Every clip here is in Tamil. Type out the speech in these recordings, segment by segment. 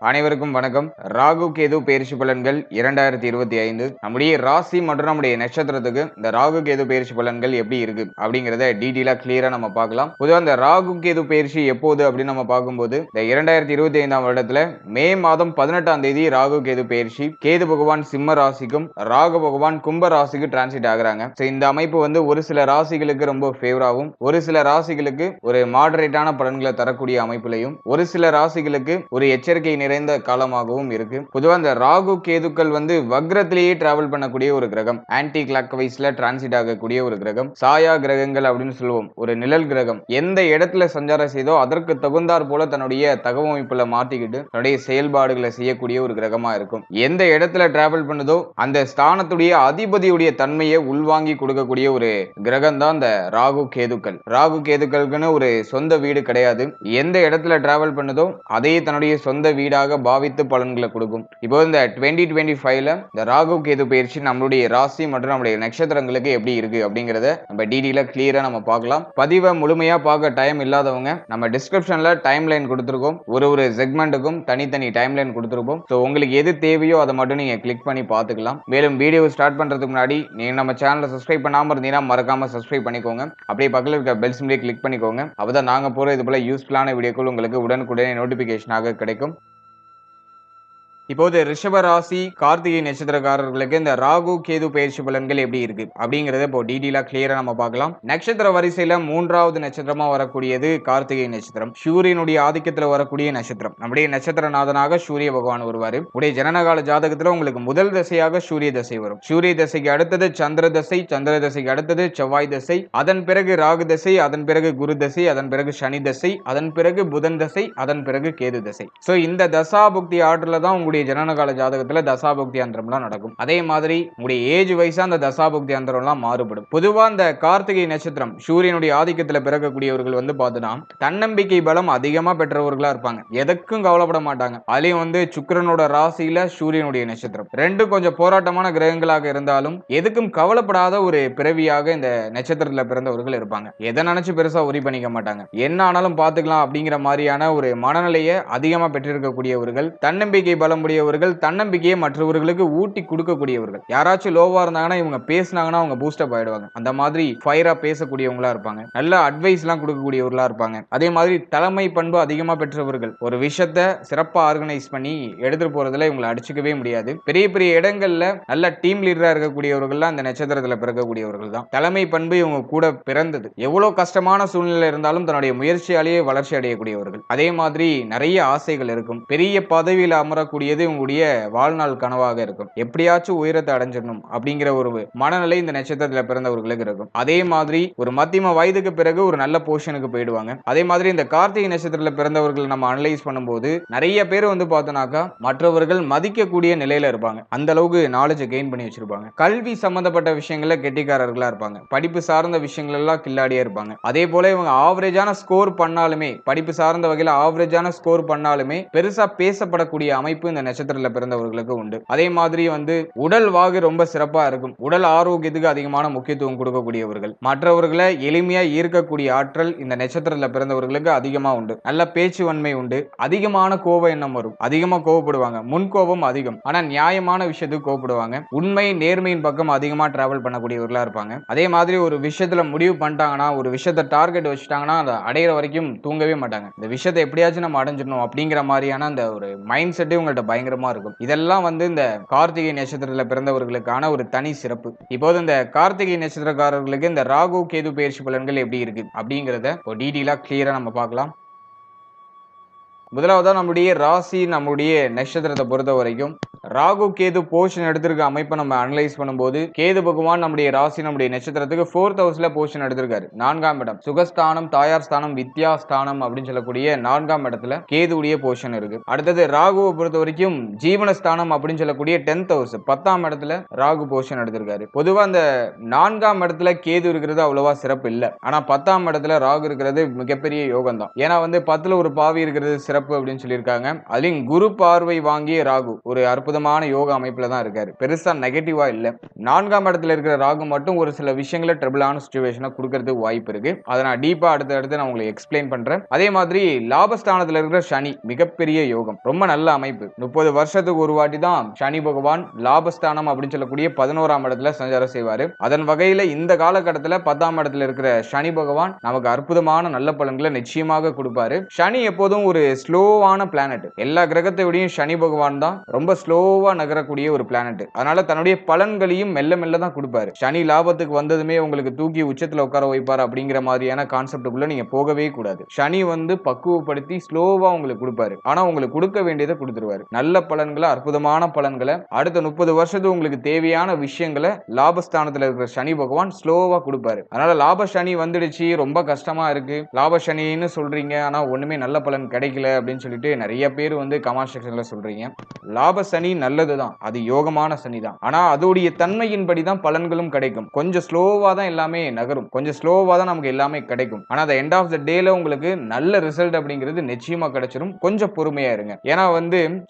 அனைவருக்கும் வணக்கம். ராகு கேது பெயர்ச்சி பலன்கள் 2025 நம்முடைய ராசி மற்றும் நம்முடைய நட்சத்திரத்துக்கு இந்த ராகு கேது பெயர்ச்சி பலன்கள் எப்படி இருக்கு அப்படிங்கறத டீடைலா கிளியரா நம்ம பார்க்கலாம். பொதுவா இந்த ராகு கேது பெயர்ச்சி எப்போது அப்படின்னு நம்ம பார்க்கும்போது இந்த 2025ஆம் வருடத்துல மே மாதம் 18ஆம் தேதி ராகு கேது பெயர்ச்சி. கேது பகவான் சிம்ம ராசிக்கும் ராகு பகவான் கும்ப ராசிக்கு டிரான்சிட் ஆகுறாங்க. இந்த அமைப்பு வந்து ஒரு சில ராசிகளுக்கு ரொம்ப ஃபேவராகவும் ஒரு சில ராசிகளுக்கு ஒரு மாடரேட்டான பலன்களை தரக்கூடிய அமைப்பிலையும் ஒரு சில ராசிகளுக்கு ஒரு எச்சரிக்கை நிறைந்த காலமாகவும் இருக்கு. பொதுவா இந்த ராகு கேதுக்கள் வந்து வக்ரத்திலேயே டிராவல் பண்ணக்கூடிய ஒரு கிரகம், ஆன்டி கிளாக் வைஸ்ல டிரான்சிட் ஆகக்கூடிய ஒரு கிரகம், சாயா கிரகங்கள் அப்படின்னு சொல்லுவோம். ஒரு நிழல் கிரகம் எந்த இடத்துல சஞ்சாரம் செய்தோ அதற்கு தகுந்தாற் போல தன்னுடைய தகவமைப்புல மாத்திக்கிட்டு தன்னுடைய செயல்பாடுகளை செய்யக்கூடிய ஒரு கிரகமா இருக்கும். எந்த இடத்துல டிராவல் பண்ணுதோ அந்த ஸ்தானத்துடைய அதிபதியுடைய தன்மையை உள்வாங்கி கொடுக்கக்கூடிய ஒரு கிரகம் தான் இந்த ராகு கேதுக்கள். ராகு கேதுக்களுக்குன்னு ஒரு சொந்த வீடு கிடையாது. எந்த இடத்துல டிராவல் பண்ணுதோ அதையே தன்னுடைய சொந்த வீடாக பாவித்து பலன்களை கொடுக்கும். இப்போ இந்த 2025ல இந்த ராகு கேது பயிற்சி நம்மளுடைய ராசி மற்றும் நம்மளுடைய நட்சத்திரங்களுக்கு எப்படி இருக்கு அப்படிங்கறத நம்ம டீடைலா கிளியரா நம்ம பார்க்கலாம். பதிவை முழுமையா பார்க்க டைம் இல்லாதவங்க நம்ம டிஸ்கிரிப்ஷன்ல டைம் லைன் கொடுத்திருக்கோம். ஒரு செக்மெண்ட்டுக்கும் தனித்தனி டைம் லைன் கொடுத்திருப்போம். ஸோ உங்களுக்கு எது தேவையோ அதை மட்டும் நீங்க கிளிக் பண்ணி பார்த்துக்கலாம். மேலும் வீடியோ ஸ்டார்ட் பண்றதுக்கு முன்னாடி நீங்க நம்ம சேனலை சப்ஸ்கிரைப் பண்ணாம இருந்தீங்கன்னா மறக்காம சப்ஸ்கிரைப் பண்ணிக்கோங்க. அப்படியே பக்கத்தில் இருக்க பெல் சிம்பிளை கிளிக் பண்ணிக்கோங்க. அப்பதான் நாங்க போற இது போல யூஸ்ஃபுல்லான வீடியோக்கள் உங்களுக்கு உடனுக்குடனே நோட்டிபிகேஷனாக கிடைக்கும். இப்போது ரிஷப ராசி கார்த்திகை நட்சத்திரக்காரர்களுக்கு இந்த ராகு கேது பயிற்சி பலன்கள் எப்படி இருக்கு அப்படிங்கறத இப்போ டீடைலா கிளியரா நம்ம பார்க்கலாம். நட்சத்திர வரிசையில 3வது நட்சத்திரமா வரக்கூடியது கார்த்திகை நட்சத்திரம். சூரியனுடைய ஆதிக்கத்துல வரக்கூடிய நட்சத்திரம். நம்முடைய நட்சத்திரநாதனாக சூரிய பகவான் வருவாரு. உடைய ஜனனகால ஜாதகத்துல உங்களுக்கு முதல் தசையாக சூரிய தசை வரும். சூரிய தசைக்கு அடுத்தது சந்திர தசை, சந்திர தசைக்கு அடுத்தது செவ்வாய் தசை, அதன் பிறகு ராகு தசை, அதன் பிறகு குரு தசை, அதன் பிறகு சனி தசை, அதன் பிறகு புதன் தசை, அதன் பிறகு கேது தசை. சோ இந்த தசாபுக்தி ஆர்டர்ல தான் உங்களுடைய ஜனனகால ஜாதகத்துல தசாபுக்தி அந்தரம்லாம் நடக்கும். அதே மாதிரி உங்களுடைய ஏஜ் வைஸா அந்த தசாபுக்தி அந்தரம்லாம் மாறுபடும். பொதுவா இந்த கார்த்திகை நட்சத்திரம் சூரியனுடைய ஆதிக்கத்துல பிறக்கக்கூடியவர்கள் வந்து பார்த்தோன்னா தன்னம்பிக்கை பலம் அதிகமா பெற்றவர்களா இருப்பாங்க. எதற்கும் கவலைப்பட மாட்டாங்க. அதுலயும் வந்து சுக்கிரனோட ராசியில சூரியனுடைய நட்சத்திரம் ரெண்டும் கொஞ்சம் போராட்டமான கிரகங்களாக இருந்தாலும் எதுக்கும் கவலைப்படாத ஒரு பிறவியாக இந்த நட்சத்திரத்துல பிறந்தவர்கள் இருப்பாங்க. எதை நினைச்சு பெருசா உரி பண்ணிக்க மாட்டாங்க. என்ன ஆனாலும் பாத்துக்கலாம் அப்படிங்கிற மாதிரியான ஒரு மனநிலையை அதிகமா பெற்றிருக்கக்கூடியவர்கள், தன்னம்பிக்கை பலம் உடையவர்கள், தன்னம்பிக்கையை மற்றவர்களுக்கு ஊட்டி கொடுக்கக்கூடியவர்கள். யாராச்சும் லோவா இருந்தாங்கன்னா இவங்க பேசினாங்கன்னா அவங்க பூஸ்டப் ஆயிடுவாங்க. அந்த மாதிரி ஃபயரா பேசக்கூடியவங்களா இருப்பாங்க. நல்ல அட்வைஸ் எல்லாம் கொடுக்கக்கூடியவர்களா இருப்பாங்க. அதே மாதிரி தலைமை பண்பு அதிகமா பெற்றவர்கள். ஒரு விஷயத்தை சிறப்பா ஆர்கனைஸ் பண்ணி எடுத்துட்டு போறதுல இவங்களை அடிச்சுக்கவே முடியாது. பெரிய பெரிய இடங்கள்ல நல்ல டீம் லீடரா இருக்கக்கூடியவர்கள் அந்த நட்சத்திரத்துல பிறக்கக்கூடியவர்கள் தான். தலைமை பண்பு இவங்க கூட பிறந்தது. எவ்வளவு கஷ்டமான சூழ்நிலை இருந்தாலும் தன்னுடைய முயற்சியாலேயே வளர்ச்சி அடையக்கூடியவர்கள். அதே மாதிரி நிறைய ஆசைகள் இருக்கும். பெரிய பதவியில் அமரக்கூடியது உங்களுடைய வாழ்நாள் கனவாக இருக்கும். எப்படியாச்சும் உயரத்தை அடைஞ்சிடணும் அப்படிங்கிற ஒரு மனநிலை இந்த நட்சத்திரத்துல பிறந்தவர்களுக்கு இருக்கும். அதே மாதிரி ஒரு மத்தியம வயதுக்கு பிறகு ஒரு நல்ல பொசிஷனுக்கு போயிடுவாங்க. அதே மாதிரி இந்த கார்த்திகை நட்சத்திரத்துல பிறந்தவர்கள் நம்ம அனலைஸ் பண்ணும்போது நிறைய பேர் வந்து பார்த்தோம்னாக்கா மற்றவர்கள் மதிக்கக்கூடிய நிலையில இருப்பாங்க. அந்த அளவுக்கு நாலேஜ் கெயின் பண்ணி வச்சிருப்பாங்க. கல்வி சம்பந்தப்பட்ட விஷயங்கள்ல கெட்டிக்காரர்களா இருப்பாங்க. படிப்பு சார்ந்த விஷயங்கள் எல்லாம் கில்லாடியா இருப்பாங்க. அதே போல இவங்க ஆவரேஜான ஸ்கோர் பண்ணாலுமே, படிப்பு சார்ந்த வகையில் ஆவரேஜான ஸ்கோர் பண்ணாலுமே பெருசா பேசப்படக்கூடிய அமைப்பு இந்த நட்சத்திரத்துல பிறந்தவர்களுக்கு உண்டு. அதே மாதிரி வந்து உடல் வாகு ரொம்ப சிறப்பா இருக்கும். உடல் ஆரோக்கியத்துக்கு அதிகமான முக்கியத்துவம் கொடுக்கக்கூடியவர்கள். மற்றவர்களை எளிமையா ஈர்க்கக்கூடிய ஆற்றல் இந்த நட்சத்திரத்துல பிறந்தவர்களுக்கு அதிகமா உண்டு. நல்ல பேச்சு வன்மை உண்டு. அதிகமான கோப எண்ணம் வரும். அதிகமா கோபப்படுவாங்க. முன்கோபம் அதிகம். ஆனா நியாயமான விஷயத்துக்கு கோபப்படுவாங்க. உண்மை நேர்மையின் பக்கம் அதிகமா டிராவல் பண்ணக்கூடியவர்களா இருப்பாங்க. அதே மாதிரி ஒரு விஷயத்துல முடிவு பண்ணிட்டாங்கன்னா, ஒரு விஷயத்தை டார்கெட் வச்சுட்டாங்கன்னா அதை அடையிற வரைக்கும் தூங்கவே மாட்டாங்க. இந்த விஷயத்தை எப்படியாச்சும் நம்ம அடைஞ்சிடணும் அப்படிங்கிற மாதிரியான அந்த ஒரு மைண்ட் செட்டே உங்கள்ட்ட பயங்கரமா இருக்கும். இதெல்லாம் வந்து இந்த கார்த்திகை நட்சத்திரத்துல பிறந்தவர்களுக்கான ஒரு தனி சிறப்பு. இப்போது இந்த கார்த்திகை நட்சத்திரக்காரர்களுக்கு இந்த ராகு கேது பெயர்ச்சி பலன்கள் எப்படி இருக்கு அப்படிங்கறத டீடைலா கிளியரா நம்ம பார்க்கலாம். முதலாவதா நம்முடைய ராசி நம்முடைய நட்சத்திரத்தை பொறுத்த வரைக்கும் ராகு கேது போர்ஷன் எடுத்திருக்க அமைப்பை நம்ம அனலைஸ் பண்ணும்போது கேது பகவான் நம்முடைய ராசி நம்முடைய நட்சத்திரத்துக்கு 4th ஹவுஸ்ல போர்ஷன் எடுத்திருக்காரு. 4ஆம் இடம் சுகஸ்தானம், தாயார் ஸ்தானம், வித்யா ஸ்தானம் அப்படின்னு சொல்லக்கூடிய 4ஆம் இடத்துல கேதுடைய போர்ஷன் இருக்கு. அடுத்தது ராகுவை பொறுத்த வரைக்கும் ஜீவனஸ்தானம் அப்படின்னு சொல்லக்கூடிய 10th ஹவுஸ் 10ஆம் இடத்துல ராகு போர்ஷன் எடுத்திருக்காரு. பொதுவா அந்த 4ஆம் இடத்துல கேது இருக்கிறது அவ்வளவா சிறப்பு இல்ல. ஆனா 10ஆம் இடத்துல ராகு இருக்கிறது மிகப்பெரிய யோகம் தான். ஏன்னா வந்து 10ல ஒரு பாவி இருக்கிறது சிறப்பு அப்படின்னு சொல்லியிருக்காங்க. அதுலயும் குரு பார்வை வாங்கிய ராகு ஒரு அற்புதமான அற்புதமான யோக அமைப்புல தான் இருக்காரு. பெருசா நெகட்டிவா இல்ல. 4ஆம் இடத்துல இருக்கிற ராகு மட்டும் ஒரு சில விஷயங்கள ட்ரபிளான சிச்சுவேஷனை கொடுக்கறதுக்கு வாய்ப்பு இருக்கு. அதை நான் டீப்பா அடுத்து நான் உங்களுக்கு எக்ஸ்பிளைன் பண்றேன். அதே மாதிரி லாபஸ்தானத்துல இருக்கிற சனி மிகப்பெரிய யோகம், ரொம்ப நல்ல அமைப்பு. 30 வருஷத்துக்கு ஒரு வாட்டி தான் சனி பகவான் லாபஸ்தானம் அப்படின்னு சொல்லக்கூடிய 11ஆம் இடத்துல சஞ்சாரம் செய்வாரு. அதன் வகையில இந்த காலகட்டத்துல 10ஆம் இடத்துல இருக்கிற சனி பகவான் நமக்கு அற்புதமான நல்ல பலன்களை நிச்சயமாக கொடுப்பாரு. சனி எப்போதும் ஒரு ஸ்லோவான பிளானட். எல்லா கிரகத்தை விடையும் சனி பகவான் தான் ரொம்ப ஸ்லோவா நகரக்கூடிய ஒரு பிளானட். அதனால தன்னுடைய பலன்களையும் மெல்ல மெல்ல தான் கொடுப்பாரு. சனி லாபத்துக்கு வந்ததுமே உங்களுக்கு தூக்கி உச்சத்துல உட்கார வைப்பார் அப்படிங்கிற மாதிரியான கான்செப்டுக்குள்ள நீங்க போகவே கூடாது. சனி பக்குவப்படுத்தி ஸ்லோவா உங்களுக்கு கொடுப்பாரு. ஆனா உங்களுக்கு கொடுக்க வேண்டியதை கொடுத்துருவாரு. நல்ல பலன்களை, அற்புதமான பலன்களை, அடுத்த 30 வருஷத்துக்கு உங்களுக்கு தேவையான விஷயங்களை லாபஸ்தானத்துல இருக்கிற சனி பகவான் ஸ்லோவா கொடுப்பாரு. அதனால லாப சனி வந்துடுச்சு, ரொம்ப கஷ்டமா இருக்கு, லாப சனின்னு சொல்றீங்க, ஆனா ஒண்ணுமே நல்ல பலன் கிடைக்கல அப்படின்னு சொல்லிட்டு நிறைய பேர் கமெண்ட் செக்ஷன்ல சொல்றீங்க. லாப சனி நல்லதுதான், அது யோகமான சனி தான். ஆனா அதோடைய தன்மையின்படி தான் பலன்களும் கிடைக்கும். கொஞ்சம் ஸ்லோவா தான் எல்லாமே நகரும், கொஞ்சம் ஸ்லோவா தான் நமக்கு எல்லாமே கிடைக்கும். ஆனா அந்த எண்ட் ஆஃப் த டேல உங்களுக்கு நல்ல ரிசல்ட் அப்படிங்கிறது நிச்சயமா கிடைச்சிரும். கொஞ்சம் பொறுமையா இருங்க. ஏன்னா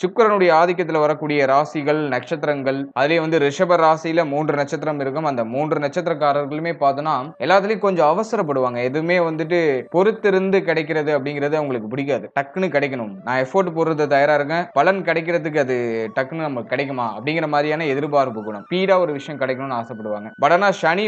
சுக்கிரனுடைய ஆதிக்கத்துல வரக்கூடிய ராசிகள், நட்சத்திரங்கள், அதுலயே ரிஷப ராசியில 3 நட்சத்திரம் இருக்கும். அந்த 3 நட்சத்திரக்காரர்களுமே பார்த்தோம்னா எல்லாத்துலயும் கொஞ்சம் அவசரப்படுவாங்க. எதுவுமே பொறுத்திருந்து கிடைக்கிறது அப்படிங்கிறது அவங்களுக்கு பிடிக்காது. டக்குன்னு கிடைக்கணும், நான் எஃபோர்ட் போடுறது தயாரா இருக்கேன், பலன் கிடைக்கிறதுக்கு அது டக்குன்னு நமக்கு கிடைக்குமா அப்படிங்கிற மாதிரியான எதிர்பார்ப்பு குணம், ஸ்பீடா ஒரு விஷயம் கிடைக்கணும்னு ஆசைப்படுவாங்க. பட் ஆனா சனி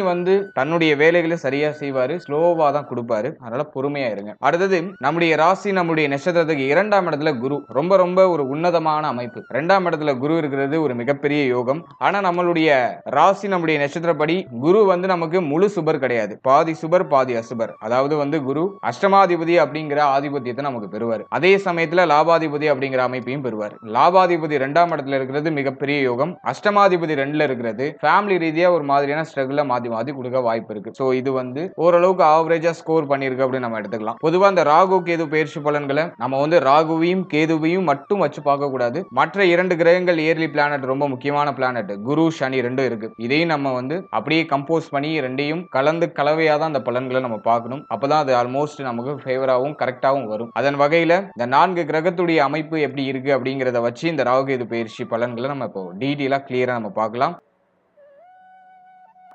தன்னுடைய வேலைகளை சரியா செய்வாரு, ஸ்லோவா தான் கொடுப்பாரு. அதனால பொறுமையா இருங்க. அடுத்தது நம்முடைய ராசி, நம்முடைய நட்சத்திரத்துக்கு 2ஆம் இடத்துல குரு, ரொம்ப ரொம்ப ஒரு உன்னதமான அமைப்பு. 2ஆம் இடத்துல குரு இருக்கிறது ஒரு மிகப்பெரிய யோகம். ஆனா நம்மளுடைய ராசி, நம்முடைய நட்சத்திரப்படி குரு நமக்கு முழு சுபர் கிடையாது, பாதி சுபர் பாதி அசுபர். அதாவது குரு அஷ்டமாதிபதி அப்படிங்கிற ஆதிபத்தியத்தை நமக்கு பெறுவார். அதே சமயத்துல லாபாதிபதி அப்படிங்கிற அமைப்பையும் பெறுவார். லாபாதிபதி 2ஆம் இடத்துல இருக்கிறது மிகப்பெரிய யோகம். அஷ்டமாதிபதி 2ல இருக்கிறது ஃபேமிலி ரீதியா ஒரு மாதிரியான ஸ்ட்ரகிள மாத்தி மாத்தி கொடுக்க வாய்ப்பு இருக்கு. சோ இது ஓரளவுக்கு ஆவரேஜா ஸ்கோர் பண்ணிருக்கு அப்படின்னு நம்ம எடுத்துக்கலாம். பொதுவா இந்த ராகு கேது பயிற்சி பலன்களை நம்ம ராகுவையும் கேதுவையும் மட்டும் வச்சு பார்க்க கூடாது. மற்ற 2 கிரகங்கள் இயர்லி பிளானட், ரொம்ப முக்கியமான பிளானட், குரு சனி 2 இருக்கு. இதையும் நம்ம அப்படியே கம்போஸ் பண்ணி 2யும் கலந்து கலவையா தான் அந்த பலன்களை நம்ம பார்க்கணும். அப்பதான் அது ஆல்மோஸ்ட் நமக்கு ஃபேவராகவும் கரெக்டாகவும் வரும். அதன் வகையில இந்த 4 கிரகத்துடைய அமைப்பு எப்படி இருக்கு அப்படிங்கறத வச்சு இந்த ராகு கேது பயிற்சி பலன்களை நம்ம இப்போ டீட்டெயிலா கிளியரா நம்ம பார்க்கலாம்.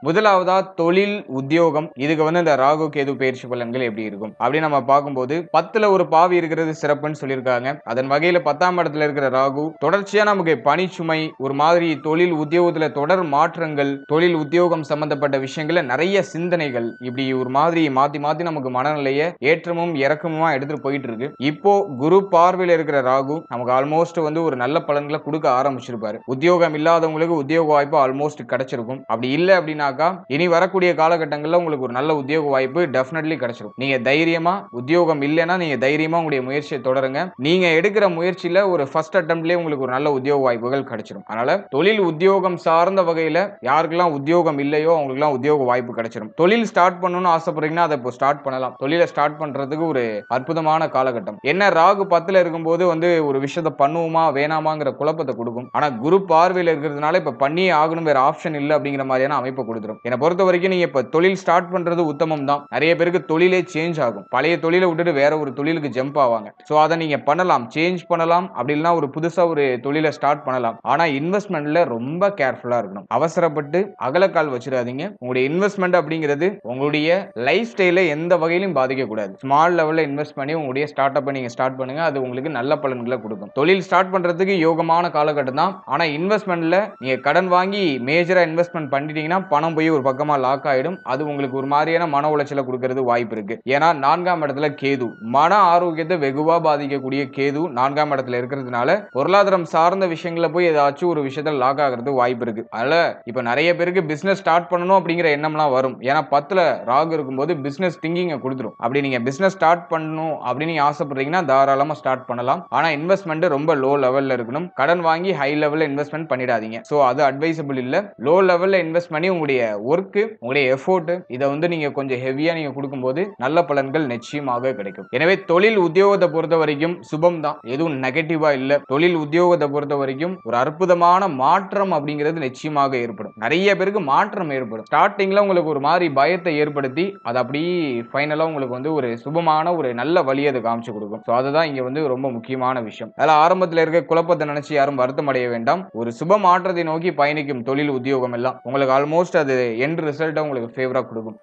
முதலாவதா தொழில், உத்தியோகம். இதுக்கு இந்த ராகு கேது பயிற்சி பலன்கள் எப்படி இருக்கும் அப்படின்னு நம்ம பார்க்கும்போது 10ல ஒரு பாவி இருக்கிறது சிறப்புன்னு சொல்லியிருக்காங்க. அதன் வகையில 10ஆம் இடத்துல இருக்கிற ராகு தொடர்ச்சியா நமக்கு பணிச்சுமை, ஒரு மாதிரி தொழில் உத்தியோகத்துல தொடர் மாற்றங்கள், தொழில் உத்தியோகம் சம்பந்தப்பட்ட விஷயங்கள நிறைய சிந்தனைகள், இப்படி ஒரு மாதிரி மாத்தி மாத்தி நமக்கு மனநிலைய ஏற்றமும் இறக்கமுமா எடுத்துட்டு போயிட்டு இருக்கு. இப்போ குரு பார்வையில் இருக்கிற ராகு நமக்கு ஆல்மோஸ்ட் ஒரு நல்ல பலன்களை கொடுக்க ஆரம்பிச்சிருப்பாரு. உத்தியோகம் இல்லாதவங்களுக்கு உத்தியோக வாய்ப்பு ஆல்மோஸ்ட் கிடைச்சிருக்கும். அப்படி இல்லை அப்படின்னா இனி வரக்கூடிய காலகட்டங்களில் உங்களுக்கு ஒரு நல்ல உத்தியோக வாய்ப்பு டெஃபினெட்லி கிடைச்சிடும். நீங்க தைரியமா, உத்தியோகம் இல்லைன்னா நீங்க தைரியமா உங்களுடைய முயற்சியை தொடருங்க. நீங்க எடுக்கிற முயற்சியில ஒரு ஃபர்ஸ்ட் அட்டெம்ப்ட்லயே உங்களுக்கு ஒரு நல்ல உத்தியோக வாய்ப்புகள் கிடைச்சிடும். அதனால தொழில் உத்தியோகம் சார்ந்த வகையில யாருக்கெல்லாம் உத்தியோகம் இல்லையோ அவங்களுக்குலாம் உத்தியோக வாய்ப்பு கிடைச்சிடும். தொழில் ஸ்டார்ட் பண்ணணும்னு ஆசைப்படுறீங்கன்னா அதை இப்போ ஸ்டார்ட் பண்ணலாம். தொழிலை ஸ்டார்ட் பண்றதுக்கு ஒரு அற்புதமான காலகட்டம். என்ன ராகு 10ல இருக்கும்போது ஒரு விஷயத்தை பண்ணுவோமா வேணாமாங்கிற குழப்பத்தை கொடுக்கும். ஆனா குரு பார்வையில் இருக்கிறதுனால இப்ப பண்ணியே ஆகணும், வேற ஆப்ஷன் இல்லை அப்படிங்கிற மாதிரியான அமைப்பை கொடுத்துரும். என்னை பொறுத்த வரைக்கும் நீங்க இப்ப தொழில் ஸ்டார்ட் பண்றது உத்தமம் தான். நிறைய பேருக்கு தொழிலே சேஞ்ச் ஆகும். பழைய தொழிலை விட்டுட்டு வேற ஒரு தொழிலுக்கு ஜம்ப் ஆவாங்க. சோ அதை நீங்க பண்ணலாம், சேஞ்ச் பண்ணலாம். அப்படி இல்லைன்னா ஒரு புதுசா ஒரு தொழிலை ஸ்டார்ட் பண்ணலாம். ஆனா இன்வெஸ்ட்மெண்ட்ல ரொம்ப கேர்ஃபுல்லா இருக்கணும். அவசரப்பட்டு அகலக்கால் வச்சிடாதீங்க. உங்களுடைய இன்வெஸ்ட்மெண்ட் அப்படிங்கிறது உங்களுடைய லைஃப் ஸ்டைல எந்த வகையிலும் பாதிக்க கூடாது. ஸ்மால் லெவல்ல இன்வெஸ்ட் பண்ணி உங்களுடைய ஸ்டார்ட் அப் நீங்க ஸ்டார்ட் பண்ணுங்க. அது உங்களுக்கு நல்ல பலன்களை கொடுக்கும். தொழில் ஸ்டார்ட் பண்றதுக்கு யோகமான காலகட்டம் தான். ஆனா இன்வெஸ்ட்மெண்ட்ல நீங்க கடன் வாங்கி மேஜரா இன்வெஸ்ட்மெண்ட் பண்ணிட்டீங்கன்னா பணம் போய் ஒரு பக்கமா லாக் ஆயிடும். அது உங்களுக்கு ஒரு மாதிரியான மன உளைச்சலை கொடுக்கிறது வாய்ப்பு இருக்கு. ஏன்னா 4ஆம் இடத்துல கேது, மன ஆரோக்கியத்தை வெகுவா பாதிக்கக்கூடிய கேது 4ஆம் இடத்துல இருக்கிறதுனால பொருளாதாரம் சார்ந்த விஷயங்கள போய் ஏதாச்சும் ஒரு விஷயத்துல லாக் ஆகிறது வாய்ப்பு இருக்கு. அதனால இப்ப நிறைய பேருக்கு பிசினஸ் ஸ்டார்ட் பண்ணணும் அப்படிங்கிற எண்ணம்லாம் வரும். ஏன்னா 10ல ராகு இருக்கும்போது பிசினஸ் திங்கிங்க கொடுத்துரும். அப்படி நீங்க பிசினஸ் ஸ்டார்ட் பண்ணணும் அப்படின்னு ஆசைப்படுறீங்கன்னா தாராளமா ஸ்டார்ட் பண்ணலாம். ஆனா இன்வெஸ்ட்மெண்ட் ரொம்ப லோ லெவல்ல இருக்கணும். கடன் வாங்கி ஹை லெவல்ல இன்வெஸ்ட்மெண்ட் பண்ணிடாதீங்க. சோ அது அட்வைசபிள் இல்ல. லோ லெவல்ல இன்வெஸ்ட் பண்ணி உங்களுடைய ஒர்க், உங்களுடைய எஃபோர்ட் இதை வந்து நீங்க கொஞ்சம் ஹெவியா நீங்க கொடுக்கும்போது நல்ல பலன்கள் நிச்சயமாக கிடைக்கும். எனவே தொழில் உத்தியோகத்தை பொறுத்த வரைக்கும் சுபம் தான், எதுவும் நெகட்டிவா இல்ல. தொழில் உத்தியோகத்தை பொறுத்த வரைக்கும் ஒரு அற்புதமான மாற்றம் அப்படிங்கிறது நிச்சயமாக ஏற்படும். நிறைய பேருக்கு மாற்றம் ஏற்படும். ஸ்டார்டிங்ல உங்களுக்கு ஒரு மாதிரி பயத்தை ஏற்படுத்தி அது அப்படியே ஃபைனலா உங்களுக்கு வந்து ஒரு சுபமான ஒரு நல்ல வழியை அது காமிச்சு கொடுக்கும். சோ அதுதான் இங்க வந்து ரொம்ப முக்கியமான விஷயம். அதில் ஆரம்பத்தில் இருக்க குழப்பத்தை நினைச்சு யாரும் வருத்தம் அடைய வேண்டாம். ஒரு சுப மாற்றத்தை நோக்கி பயணிக்கும் தொழில் உத்தியோகம் எல்லாம் உங்களுக்கு ஆல்மோஸ்ட் அது எண்ட் ரிசல்ட்டை உங்களுக்கு ஃபேவரா கொடுக்கும்.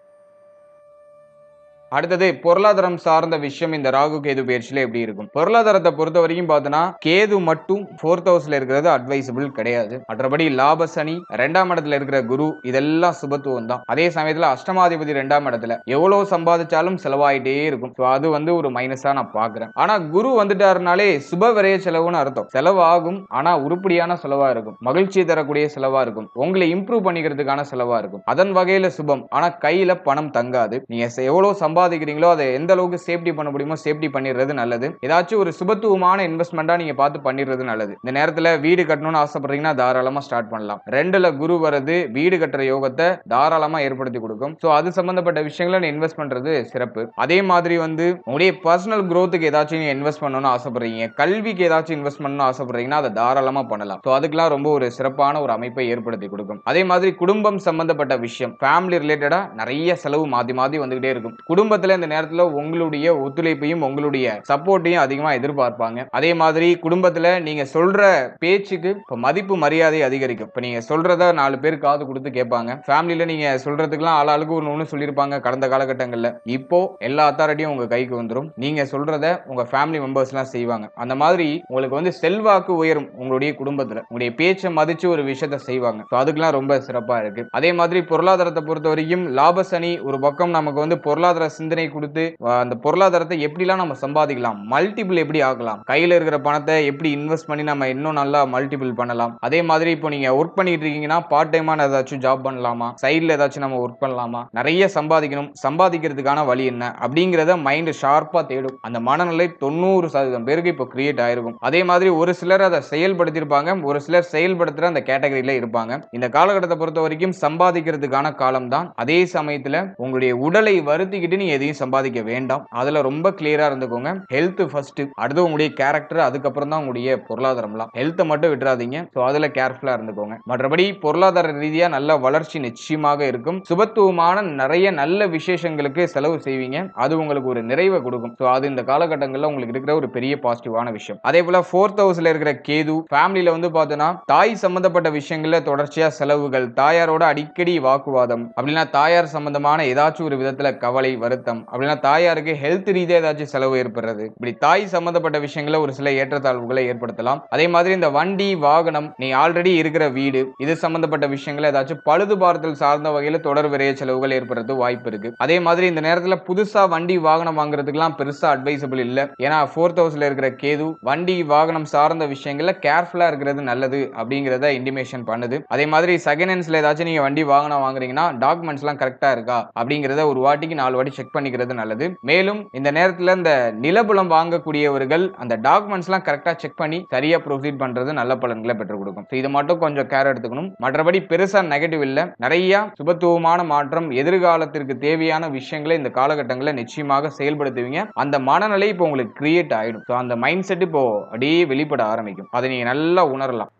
அடுத்தது பொருளாதாரம் சார்ந்த விஷயம் இந்த ராகு கேது பயிற்சியில எப்படி இருக்கும்? பொருளாதாரத்தை பொறுத்த வரைக்கும் பார்த்தோன்னா கேது மட்டும் 4th ஹவுஸ்ல இருக்கிறது அட்வைசபிள் கிடையாது. மற்றபடி லாப சனி, 2ஆம் இடத்துல இருக்கிற குரு இதெல்லாம் சுபத்துவம் தான். அதே சமயத்துல அஷ்டமாதிபதி 2ஆம் இடத்துல எவ்வளவு சம்பாதிச்சாலும் செலவாயிட்டே இருக்கும். அது வந்து ஒரு மைனஸா நான் பாக்குறேன். ஆனா குரு வந்துட்டாருனாலே சுப விரைய செலவுன்னு அர்த்தம். செலவு ஆகும், ஆனா உருப்படியான செலவா இருக்கும், மகிழ்ச்சியை தரக்கூடிய செலவா இருக்கும், உங்களை இம்ப்ரூவ் பண்ணிக்கிறதுக்கான செலவா இருக்கும். அதன் வகையில சுபம். ஆனா கையில பணம் தங்காது. நீங்க எவ்வளவு சம்பாதிக்கிறீங்களோ அதை எந்த அளவுக்கு சேஃப்டி பண்ண முடியுமோ சேஃப்டி பண்ணிடுறது நல்லது. ஏதாச்சும் ஒரு சுபத்துவமான இன்வெஸ்ட்மெண்டா நீங்க பார்த்து பண்ணிடுறது நல்லது. இந்த நேரத்துல வீடு கட்டணும்னு ஆசைப்படுறீங்கன்னா தாராளமா ஸ்டார்ட் பண்ணலாம். 2ல குரு வரது வீடு கட்டுற யோகத்தை தாராளமா ஏற்படுத்தி கொடுக்கும். சோ அது சம்பந்தப்பட்ட விஷயங்களை நீ இன்வெஸ்ட் பண்றது சிறப்பு. அதே மாதிரி வந்து உங்களுடைய பர்சனல் growthக்கு ஏதாச்சும் நீங்க இன்வெஸ்ட் பண்ணணும்னு ஆசைப்படுறீங்க, கல்விக்கு ஏதாச்சும் இன்வெஸ்ட் பண்ணணும்னு ஆசைப்படுறீங்கன்னா அதை தாராளமா பண்ணலாம். சோ அதுக்கெல்லாம் ரொம்ப ஒரு சிறப்பான ஒரு அமைப்பை ஏற்படுத்தி கொடுக்கும். அதே மாதிரி குடும்பம் சம்பந்தப்பட்ட விஷயம், ஃபேமிலி ரிலேட்டடா நிறைய செலவு மாத்தி மாத்தி வந்துகிட்டே இருக்கும். குடும்பத்துல இந்த நேரத்துல உங்களுடைய ஒத்துழைப்பையும் உங்களுடைய சப்போர்ட்டையும் அதிகமா எதிர்பார்ப்பாங்க. அதே மாதிரி குடும்பத்துல நீங்க சொல்ற பேச்சுக்கு இப்ப மதிப்பு மரியாதை அதிகரிக்கும். இப்ப நீங்க சொல்றத 4 பேர் காது கொடுத்து கேட்பாங்க. ஃபேமிலில நீங்க சொல்றதுக்குலாம் ஆளாளுக்கு ஒண்ணு சொல்லியிருப்பாங்க கடந்த காலகட்டங்கள்ல. இப்போ எல்லா அத்தாரிட்டியும் உங்க கைக்கு வந்துரும். நீங்க சொல்றத உங்க ஃபேமிலி மெம்பர்ஸ் எல்லாம் செய்வாங்க. அந்த மாதிரி உங்களுக்கு வந்து செல்வாக்கு உயரும். உங்களுடைய குடும்பத்துல உங்களுடைய பேச்சை மதிச்சு ஒரு விஷயத்தை செய்வாங்க. அதுக்கெல்லாம் ரொம்ப சிறப்பா இருக்கு. அதே மாதிரி பொருளாதாரத்தை பொறுத்த வரைக்கும் லாப சனி ஒரு பக்கம் நமக்கு வந்து பொருளாதார சிந்தனை கொடுத்து அந்த பொருளாதாரத்தை எப்படிலாம் நம்ம சம்பாதிக்கலாம், மல்டிபிள் எப்படி ஆகலாம், கையில இருக்கிற பணத்தை எப்படி இன்வெஸ்ட் பண்ணி நம்ம இன்னும் நல்லா மல்டிபிள் பண்ணலாம். அதே மாதிரி இப்போ நீங்க ஒர்க் பண்ணிட்டு இருக்கீங்கன்னா பார்ட் டைமா ஏதாச்சும் ஜாப் பண்ணலாமா, சைட்ல ஏதாச்சும் நம்ம ஒர்க் பண்ணலாமா, நிறைய சம்பாதிக்கணும், சம்பாதிக்கிறதுக்கான வழி என்ன அப்படிங்கறத மைண்ட் ஷார்ப்பா தேடும். அந்த மனநிலை 90% பேருக்கு இப்போ கிரியேட் ஆயிருக்கும். அதே மாதிரி ஒரு சிலர் அதை செயல்படுத்தியிருப்பாங்க, ஒரு சிலர் செயல்படுத்துற அந்த கேட்டகரியில இருப்பாங்க. இந்த காலகட்டத்தை பொறுத்த வரைக்கும் சம்பாதிக்கிறதுக்கான காலம் தான். அதே சமயத்துல உங்களுடைய உடலை வருத்திக்கிட்டு நீங்க எதையும் சம்பாதிக்க வேண்டாம். அதுல ரொம்ப கிளியரா இருந்துக்கோங்க. ஹெல்த் ஃபர்ஸ்ட், அடுத்து உங்களுடைய கேரக்டர், அதுக்கப்புறம் தான் உங்களுடைய பொருளாதாரம்லாம். ஹெல்த்தை மட்டும் விட்டுறாதீங்க. சோ அதுல கேர்ஃபுல்லா இருந்துக்கோங்க. மற்றபடி பொருளாதார ரீதியா நல்ல வளர்ச்சி நிச்சயமாக இருக்கும். சுபத்துவமான நிறைய நல்ல விசேஷங்களுக்கு செலவு செய்வீங்க. அது உங்களுக்கு ஒரு நிறைவை கொடுக்கும். சோ அது இந்த காலகட்டங்கள்ல உங்களுக்கு இருக்கிற ஒரு பெரிய பாசிட்டிவான விஷயம். அதே போல 4th ஹவுஸ்ல இருக்கிற கேது ஃபேமிலில வந்து பார்த்தோன்னா தாய் சம்பந்தப்பட்ட விஷயங்கள்ல தொடர்ச்சியா செலவுகள், தாயாரோட அடிக்கடி வாக்குவாதம், அப்படின்னா தாயார் சம்பந்தமான ஏதாச்சும் ஒரு விதத்துல கவலை, வருத்தம், அப்படின்னா தாயாருக்கு ஹெல்த் ரீதியா ஏதாச்சும் செலவு ஏற்படுறது, இப்படி தாய் சம்பந்தப்பட்ட விஷயங்கள ஒரு சில ஏற்றத்தாழ்வுகளை ஏற்படுத்தலாம். அதே மாதிரி இந்த வண்டி வாகனம், நீ ஆல்ரெடி இருக்கிற வீடு, இது சம்பந்தப்பட்ட விஷயங்கள ஏதாச்சும் பழுது பார்த்தல் சார்ந்த வகையில தொடர் விரைய செலவுகள் ஏற்படுறது வாய்ப்பு இருக்கு. அதே மாதிரி இந்த நேரத்துல புதுசா வண்டி வாகனம் வாங்குறதுக்குலாம் பெருசா அட்வைசபிள் இல்ல. ஏன்னா 4th ஹவுஸ்ல இருக்கிற கேது வண்டி வாகனம் சார்ந்த விஷயங்கள்ல கேர்ஃபுல்லா இருக்கிறது நல்லது அப்படிங்கறத இன்டிமேஷன் பண்ணுது. அதே மாதிரி செகண்ட் ஹேண்ட்ஸ்ல ஏதாச்சும் நீங்க வண்டி வாகனம் வாங்குறீங்கன்னா டாக்குமெண்ட்ஸ் எல்லாம் கரெக்டா இருக்கா அப்படிங்கறத ஒரு வாட்டிக்கு 4 வாட்டி செக் பண்ணிக்கிறது நல்லது. மேலும் இந்த நேரத்துல இந்த நிலபுலம் வாங்கக்கூடியவர்கள் அந்த டாக்குமெண்ட்ஸ் எல்லாம் கரெக்டா செக் பண்ணி சரியா ப்ரொசீட் பண்றது நல்ல பலன்களை பெற்றுக் கொடுக்கும். இது மட்டும் கொஞ்சம் கேர் எடுத்துக்கணும். மற்றபடி பெருசா நெகட்டிவ் இல்ல. நிறைய சுபத்துவமான மாற்றம், எதிர்காலத்திற்கு தேவையான விஷயங்களை இந்த காலகட்டங்களில் நிச்சயமாக செயல்படுத்துவீங்க. அந்த மனநிலை இப்போ உங்களுக்கு கிரியேட் ஆயிடும். அந்த மைண்ட் செட் இப்போ அப்படியே வெளிப்பட ஆரம்பிக்கும். அதை நீங்க நல்லா உணரலாம்.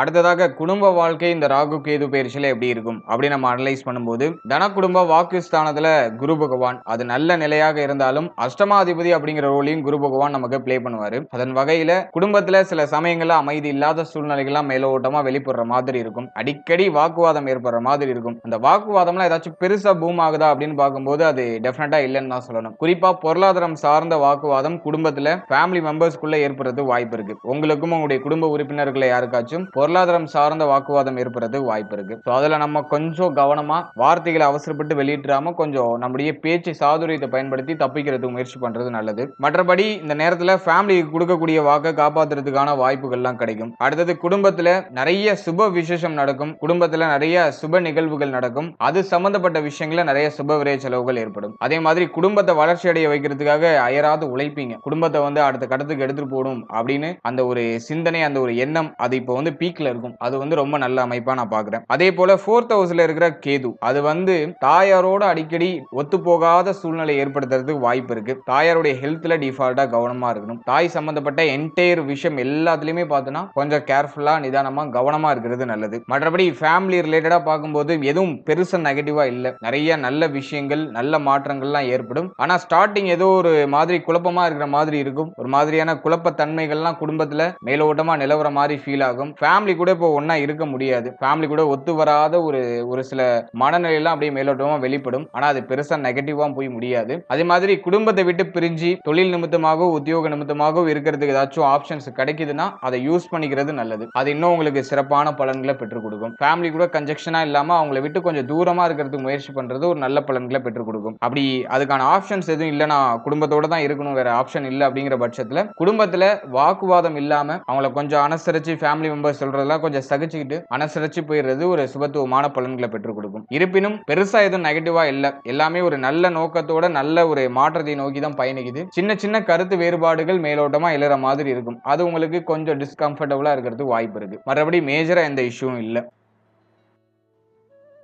அடுத்ததாக குடும்ப வாழ்க்கை இந்த ராகு கேது பயிற்சியில எப்படி இருக்கும் அப்படி நம்ம அனலைஸ் பண்ணும்போது, தன குடும்ப வாக்கு ஸ்தானத்துல குரு பகவான் அது நல்ல நிலையாக இருந்தாலும் அஷ்டமாதிபதி அப்படிங்கிற ரோலையும் குரு பகவான் நமக்கு பிளே பண்ணுவாரு. அதன் வகையில குடும்பத்துல சில சமயங்கள்ல அமைதி இல்லாத சூழ்நிலைகள்லாம் மேலோட்டமா வெளிப்படுற மாதிரி இருக்கும். அடிக்கடி வாக்குவாதம் ஏற்படுற மாதிரி இருக்கும். அந்த வாக்குவாதம்லாம் ஏதாச்சும் பெருசா பூம் ஆகுதா அப்படின்னு பார்க்கும்போது அது டெஃபினட்டா இல்லைன்னு தான் சொல்லணும். குறிப்பா பொருளாதாரம் சார்ந்த வாக்குவாதம் குடும்பத்துல ஃபேமிலி மெம்பர்ஸ்குள்ள ஏற்படுறது வாய்ப்பு இருக்கு. உங்களுக்கும் உங்களுடைய குடும்ப உறுப்பினர்களை யாருக்காச்சும் பொருளாதாரம் சார்ந்த வாக்குவாதம் ஏற்படுறது வாய்ப்பு இருக்கு. அதுல நம்ம கொஞ்சம் கவனமா வார்த்தைகளை அவசரப்பட்டு வெளியிடாம கொஞ்சம் நம்முடைய பேச்சு சாதுரியத்தை பயன்படுத்தி தப்பிக்கிறதுக்கு முயற்சி பண்றது நல்லது. மற்றபடி இந்த நேரத்துல ஃபேமிலிக்கு கொடுக்கக்கூடிய வாக்கை காப்பாத்துறதுக்கான வாய்ப்புகள்லாம் கிடைக்கும். அடுத்தது குடும்பத்துல நிறைய சுப விசேஷம் நடக்கும். குடும்பத்துல நிறைய சுப நிகழ்வுகள் நடக்கும். அது சம்பந்தப்பட்ட விஷயங்கள நிறைய சுப விரைய செலவுகள் ஏற்படும். அதே மாதிரி குடும்பத்தை வளர்ச்சி அடைய வைக்கிறதுக்காக அயராது உழைப்பீங்க. குடும்பத்தை வந்து அடுத்த கட்டத்துக்கு எடுத்துட்டு போகணும் அப்படின்னு அந்த ஒரு சிந்தனை, அந்த ஒரு எண்ணம் அது இப்போ வந்து வீக்ல இருக்கும். அது வந்து ரொம்ப நல்ல அமைப்பா நான் பார்க்கிறேன். அதே போல 4th ஹவுஸ்ல இருக்கிற கேது அது வந்து தாயாரோட அடிக்கடி ஒத்து போகாத சூழ்நிலை ஏற்படுத்துறதுக்கு வாய்ப்பு இருக்கு. தாயாருடைய ஹெல்த்ல டிஃபால்ட்டா கவனமா இருக்கணும். தாய் சம்பந்தப்பட்ட என்டையர் விஷயம் எல்லாத்துலயுமே பார்த்தோன்னா கொஞ்சம் கேர்ஃபுல்லா நிதானமா கவனமா இருக்கிறது நல்லது. மற்றபடி ஃபேமிலி ரிலேட்டடா பார்க்கும்போது எதுவும் பெருசா நெகட்டிவா இல்ல. நிறைய நல்ல விஷயங்கள் நல்ல மாற்றங்கள்லாம் ஏற்படும். ஆனா ஸ்டார்டிங் ஏதோ ஒரு மாதிரி குழப்பமா இருக்கிற மாதிரி இருக்கும். ஒரு மாதிரியான குழப்ப தன்மைகள்லாம் குடும்பத்துல மேலோட்டமா நிலவர மாதிரி ஃபீல் ஆகும். ஃபேமிலி கூட இப்போ ஒண்ணா இருக்க முடியாது. ஃபேமிலி கூட ஒத்து வராத ஒரு ஒரு சில மனநிலையெல்லாம் அப்படியே மேலோட்டமா வெளிப்படும். ஆனா அது பெருசா நெகட்டிவா போய் முடியாது. அதே மாதிரி குடும்பத்தை விட்டு பிரிஞ்சு தொழில் நிமித்தமாகவோ உத்தியோக நிமித்தமாகவோ இருக்கிறதுக்கு ஏதாச்சும் ஆப்ஷன்ஸ் கிடைக்குதுன்னா அதை யூஸ் பண்ணிக்கிறது நல்லது. அது இன்னும் உங்களுக்கு சிறப்பான பலன்களை பெற்றுக் கொடுக்கும். ஃபேமிலி கூட கன்ஜெக்ஷனா இல்லாம அவங்களை விட்டு கொஞ்சம் தூரமா இருக்கிறதுக்கு முயற்சி பண்றது ஒரு நல்ல பலன்களை பெற்றுக் கொடுக்கும். அப்படி அதுக்கான ஆப்ஷன்ஸ் எதுவும் இல்ல, நான் குடும்பத்தோட தான் இருக்கணும், வேற ஆப்ஷன் இல்ல அப்படிங்கிற பட்சத்துல குடும்பத்துல வாக்குவாதம் இல்லாம அவங்களை கொஞ்சம் அனுசரிச்சு ஃபேமிலி மெம்பர்ஸ் சொல்றதெல்லாம் கொஞ்சம் சகிச்சுக்கிட்டு அனுசரிச்சு போயிடுறது ஒரு சுபத்துவமான பலன்களை பெற்றுக் கொடுக்கும். இருப்பினும் பெருசா எதுவும் நெகட்டிவா இல்ல. எல்லாமே ஒரு நல்ல நோக்கத்தோட நல்ல ஒரு மாற்றத்தை நோக்கி தான் பயணிக்குது. சின்ன சின்ன கருத்து வேறுபாடுகள் மேலோட்டமா எழுற மாதிரி இருக்கும். அது உங்களுக்கு கொஞ்சம் டிஸ்கம்ஃபர்டபுளா இருக்கிறதுக்கு வாய்ப்பு இருக்கு. மற்றபடி மேஜரா எந்த இஷ்யூவும் இல்ல.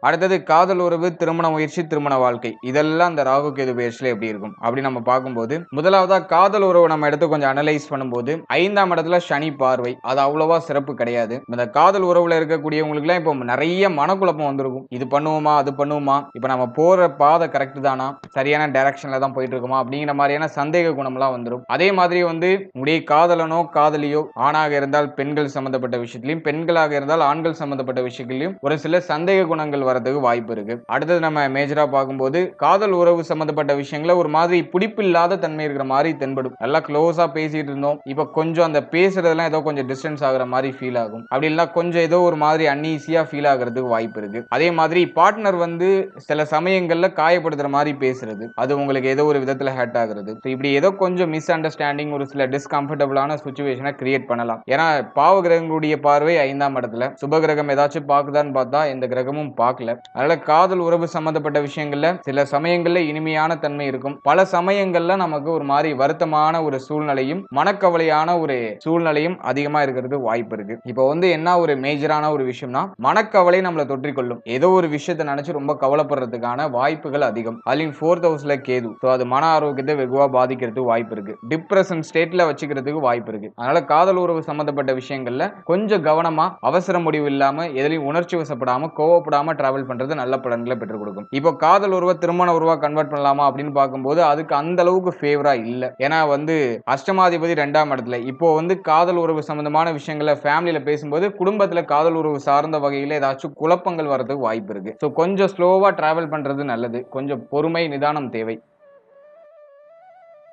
அடுத்தது காதல் உறவு, திருமண முயற்சி, திருமண வாழ்க்கை, இதெல்லாம் இந்த ராகு கேது பெயர்ச்சியில எப்படி இருக்கும் அப்படி நம்ம பார்க்கும்போது, முதலாவதா காதல் உறவு நம்ம எடுத்து கொஞ்சம் அனலைஸ் பண்ணும்போது 5ஆம் இடத்துல சனி பார்வை, அது அவ்வளவா சிறப்பு கிடையாது. இந்த காதல் உறவுல இருக்கக்கூடியவங்களுக்கு எல்லாம் இப்போ நிறைய மனக்குழப்பம் வந்திருக்கும். இது பண்ணுவோமா, அது பண்ணுவோமா, இப்ப நம்ம போற பாதை கரெக்ட் தானா, சரியான டைரக்ஷன்ல தான் போயிட்டு இருக்கோமா அப்படிங்கிற மாதிரியான சந்தேக குணம்லாம் வந்துடும். அதே மாதிரி வந்து உங்களுடைய காதலனோ காதலியோ ஆணாக இருந்தால் பெண்கள் சம்பந்தப்பட்ட விஷயத்திலையும், பெண்களாக இருந்தால் ஆண்கள் சம்பந்தப்பட்ட விஷயத்திலையும் ஒரு சில சந்தேக குணங்கள் வரதுக்கு வாய்ப்பு இருக்கு. அடுத்தது நம்ம மேஜரா பார்க்கும்போது காதல் உறவு சம்பந்தப்பட்ட விஷயங்கள ஒரு மாதிரி பிடிப்பில்லாத தன்மை இருக்கிற மாதிரி தென்படும். நல்லா க்ளோஸா பேசிட்டு இருந்தோம், இப்ப கொஞ்சம் அந்த பேசுறதெல்லாம் ஏதோ கொஞ்சம் டிஸ்டன்ஸ் ஆகுற மாதிரி ஃபீல் ஆகும். அப்படி இல்ல கொஞ்சம் ஏதோ ஒரு மாதிரி அன்ஈஸியா ஃபீல் ஆகிறதுக்கு வாய்ப்பு இருக்கு. அதே மாதிரி பார்ட்னர் வந்து சில சமயங்கள்ல காயப்படுத்துற மாதிரி பேசுறது, அது உங்களுக்கு ஏதோ ஒரு விதத்துல ஹர்ட் ஆகுறது, இப்படி ஏதோ கொஞ்சம் மிஸ் அண்டர்ஸ்டாண்டிங் ஒரு சில டிஸ்கம்ஃபர்டபுளான சிச்சுவேஷனை கிரியேட் பண்ணலாம். ஏன்னா பாவ கிரகங்களுடைய பார்வை 5ஆம் இடத்துல, சுப கிரகம் ஏதாச்சும் பாக்குதான்னு பார்த்தா எந்த கிரகமும் பார்க்கல. அதனால காதல் உறவு சம்பந்தப்பட்ட விஷயங்கள்ல சில சமயங்கள்ல இனிமையான தன்மை இருக்கும், பல சமயங்கள்ல நமக்கு ஒரு மாதிரி வருத்தமான ஒரு சூழ்நிலையும் மனக்கவலையான ஒரு சூழ்நிலையும் அதிகமா இருக்கிறது வாய்ப்பு இருக்கு. இப்போ வந்து என்ன ஒரு மேஜரான ஒரு விஷயம்னா மனக்கவலை நம்மளை தொற்றிக்கொள்ளும். ஏதோ ஒரு விஷயத்தை நினைச்சு ரொம்ப கவலைப்படுறதுக்கான வாய்ப்புகள் அதிகம். அதுலயும் 4th ஹவுஸ்ல கேது, அது மன ஆரோக்கியத்தை வெகுவா பாதிக்கிறதுக்கு வாய்ப்பு இருக்கு. டிப்ரஷன் ஸ்டேட்ல வச்சுக்கிறதுக்கு வாய்ப்பு இருக்கு. அதனால காதல் உறவு சம்பந்தப்பட்ட விஷயங்கள்ல கொஞ்சம் கவனமா அவசர முடிவு இல்லாம எதிலையும் உணர்ச்சி வசப்படாம கோவப்படாம டிராவல் பண்றது நல்ல பலன்களை பெற்றுக் கொடுக்கும். இப்போ காதல் உறவை திருமண உறவா கன்வெர்ட் பண்ணலாமா அப்படின்னு பார்க்கும்போது அதுக்கு அந்த அளவுக்கு ஃபேவரா இல்ல. ஏன்னா வந்து அஷ்டமாதிபதி 2ஆம் இடத்துல, இப்போ வந்து காதல் உறவு சம்பந்தமான விஷயங்களை ஃபேமிலியில பேசும்போது குடும்பத்துல காதல் உறவு சார்ந்த வகையில ஏதாச்சும் குழப்பங்கள் வரதுக்கு வாய்ப்பு இருக்கு. சோ கொஞ்சம் ஸ்லோவா டிராவல் பண்றது நல்லது. கொஞ்சம் பொறுமை நிதானம் தேவை.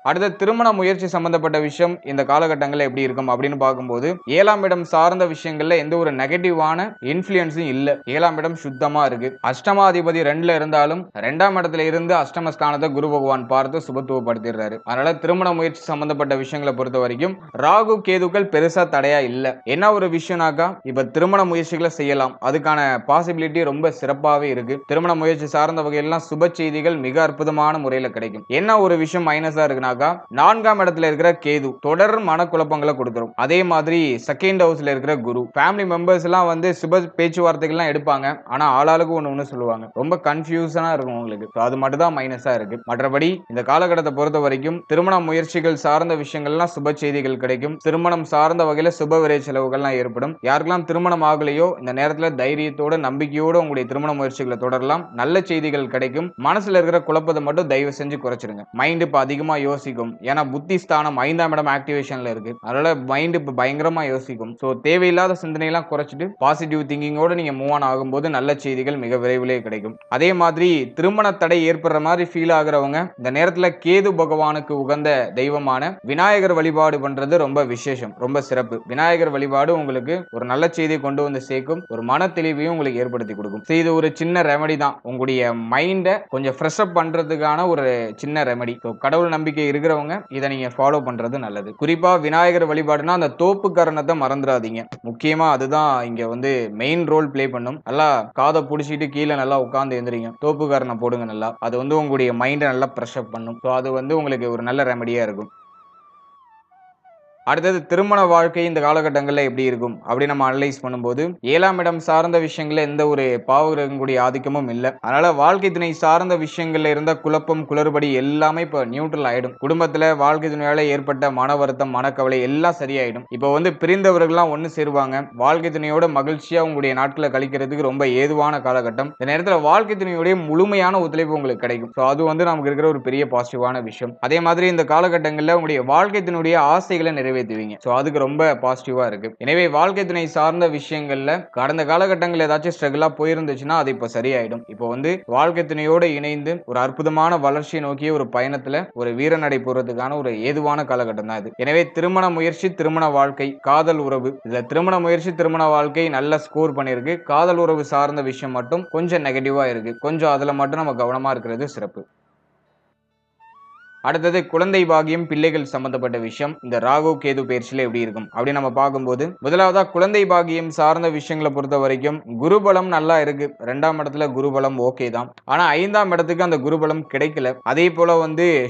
அடுத்த திருமண முயற்சி சம்பந்தப்பட்ட விஷயம் இந்த காலகட்டங்களில் எப்படி இருக்கும் அப்படின்னு பார்க்கும்போது 7ஆம் இடம் சார்ந்த விஷயங்கள்ல எந்த ஒரு நெகட்டிவான இன்ஃப்ளூயன்ஸும் இல்ல. 7ஆம் இடம் சுத்தமா இருக்கு. அஷ்டமாதிபதி 2ல இருந்தாலும் 2ஆம் இடத்துல இருந்து அஷ்டமஸ்தானத்தை குரு பகவான் பார்த்து சுபத்துவப்படுத்திடுறாரு. அதனால திருமண முயற்சி சம்பந்தப்பட்ட விஷயங்களை பொறுத்த வரைக்கும் ராகு கேதுக்கள் பெருசா தடையா இல்ல. என்ன ஒரு விஷயம்னாக்கா இப்ப திருமண முயற்சிகளை செய்யலாம், அதுக்கான பாசிபிலிட்டி ரொம்ப சிறப்பாவே இருக்கு. திருமண முயற்சி சார்ந்த வகையெல்லாம் சுப செய்திகள் மிக அற்புதமான முறையில் கிடைக்கும். என்ன ஒரு விஷயம் மைனஸா இருக்குன்னா 4ஆம் இடத்துல இருக்கிற கேது தொடர் மனக்குழப்பங்களை கொடுத்துரும். அதே மாதிரி 2nd ஹவுஸ்ல இருக்கிற குரு ஃபேமிலி மெம்பர்ஸ் எல்லாம் வந்து சுப பேச்சுவார்த்தைகள் எல்லாம் எடுப்பாங்க. ஆனா ஆளாளுக்கு ஒண்ணு சொல்லுவாங்க, ரொம்ப கன்ஃபியூஷனா இருக்கும் உங்களுக்கு. அது மட்டும் தான் மைனஸா இருக்கு. மற்றபடி இந்த காலகட்டத்தை பொறுத்த வரைக்கும் திருமண முயற்சிகள் சார்ந்த விஷயங்கள்லாம் சுப செய்திகள் கிடைக்கும். திருமணம் சார்ந்த வகையில சுப விரை செலவுகள்லாம் ஏற்படும். யாருக்கெல்லாம் திருமணம் ஆகலையோ இந்த நேரத்துல தைரியத்தோட நம்பிக்கையோட உங்களுடைய திருமண முயற்சிகளை தொடரலாம். நல்ல செய்திகள் கிடைக்கும். மனசுல இருக்கிற குழப்பத்தை மட்டும் தயவு செஞ்சு குறைச்சிருங்க. மைண்ட் இப்ப அதிகமா யோசிக்கும். ஏன்னா புத்தி ஸ்தானம் 5ஆம் இடம் ஆக்டிவேஷன்ல இருக்கு. அதனால மைண்ட் இப்ப பயங்கரமா யோசிக்கும். சோ தேவையில்லாத சிந்தனை எல்லாம் குறைச்சிட்டு பாசிட்டிவ் திங்கிங்கோட நீங்க மூவ் ஆன் ஆகும்போது நல்ல செய்திகள் மிக விரைவிலே கிடைக்கும். அதே மாதிரி திருமண தடை ஏற்படுற மாதிரி ஃபீல் ஆகுறவங்க இந்த நேரத்துல கேது பகவானுக்கு உகந்த தெய்வமான விநாயகர் வழிபாடு பண்றது ரொம்ப விசேஷம், ரொம்ப சிறப்பு. விநாயகர் வழிபாடு உங்களுக்கு ஒரு நல்ல செய்தியை கொண்டு வந்து சேர்க்கும், ஒரு மன தெளிவையும் உங்களுக்கு ஏற்படுத்தி கொடுக்கும். இது ஒரு சின்ன ரெமடி தான், உங்களுடைய மைண்டை கொஞ்சம் ஃப்ரெஷ் அப் பண்றதுக்கான ஒரு சின்ன ரெமடி. கடவுள் நம்பிக்கை இருக்கிறவங்க இதை நீங்க ஃபாலோ பண்றது நல்லது. குறிப்பா விநாயகர் வழிபாடுனா அந்த தோப்பு காரணத்தை மறந்துடாதீங்க. முக்கியமா அதுதான் இங்க வந்து மெயின் ரோல் பிளே பண்ணும். நல்லா காதை புடிச்சிட்டு கீழே நல்லா உட்கார்ந்து எந்திரிங்க, தோப்பு காரணம் போடுங்க நல்லா. அது வந்து உங்களுடைய மைண்டை நல்லா ஃப்ரெஷ் அப் பண்ணும். அது வந்து உங்களுக்கு ஒரு நல்ல ரெமடியா இருக்கும். அடுத்தது திருமண வாழ்க்கை இந்த காலகட்டங்கள்ல எப்படி இருக்கும் அப்படி நம்ம அனலைஸ் பண்ணும்போது 7ஆம் இடம் சார்ந்த விஷயங்கள்ல எந்த ஒரு பாவகிரகங்களுடைய ஆதிக்கமும் இல்ல. அதனால வாழ்க்கை துணை சார்ந்த விஷயங்கள்ல இருந்த குழப்பம் குளறுபடி எல்லாமே இப்ப நியூட்ரல் ஆயிடும். குடும்பத்துல வாழ்க்கை துணையால ஏற்பட்ட மன வருத்தம் மனக்கவலை எல்லாம் சரியாயிடும். இப்போ பிரிந்தவர்கள்லாம் ஒண்ணு சேருவாங்க. வாழ்க்கை துணையோட மகிழ்ச்சியா உங்களுடைய நாட்களை கழிக்கிறதுக்கு ரொம்ப ஏதுவான காலகட்டம். இந்த நேரத்துல வாழ்க்கை துணையுடைய முழுமையான ஒத்துழைப்பு உங்களுக்கு கிடைக்கும். ஸோ அது நமக்கு இருக்கிற ஒரு பெரிய பாசிட்டிவான விஷயம். அதே மாதிரி இந்த காலகட்டங்கள்ல உங்களுடைய வாழ்க்கை துணையுடைய ஆசைகளை நிறைவேற்றுவீங்க. ஸோ அதுக்கு ரொம்ப பாசிட்டிவா இருக்கு. எனவே வாழ்க்கை துணை சார்ந்த விஷயங்கள்ல கடந்த காலகட்டங்கள் ஏதாச்சும் ஸ்ட்ரகிளா போயிருந்துச்சுன்னா அது இப்ப சரியாயிடும். இப்போ வாழ்க்கை துணையோட இணைந்து ஒரு அற்புதமான வளர்ச்சியை நோக்கிய ஒரு பயணத்துல ஒரு வீரநடை போறதுக்கான ஒரு ஏதுவான காலகட்டம் தான் இது. எனவே திருமண முயற்சி திருமண வாழ்க்கை காதல் உறவு இதுல திருமண முயற்சி திருமண வாழ்க்கை நல்ல ஸ்கோர் பண்ணிருக்கு. காதல் உறவு சார்ந்த விஷயம் மட்டும் கொஞ்சம் நெகட்டிவா இருக்கு. கொஞ்சம் அதுல மட்டும் நம்ம கவனமா இருக்கிறது சிறப்பு. அடுத்தது குழந்தை பாகியம் பிள்ளைகள் சம்பந்தப்பட்ட விஷயம் இந்த ராகு கேது பயிற்சியில எப்படி இருக்கும் அப்படி நம்ம பார்க்கும்போது முதலாவதா குழந்தை பாகியம் சார்ந்த விஷயங்களை பொறுத்த வரைக்கும் குருபலம் நல்லா இருக்கு. 2ஆம் இடத்துல குருபலம் ஓகே தான். ஆனா 5ஆம் இடத்துக்கு அந்த குருபலம் கிடைக்கல. அதே போல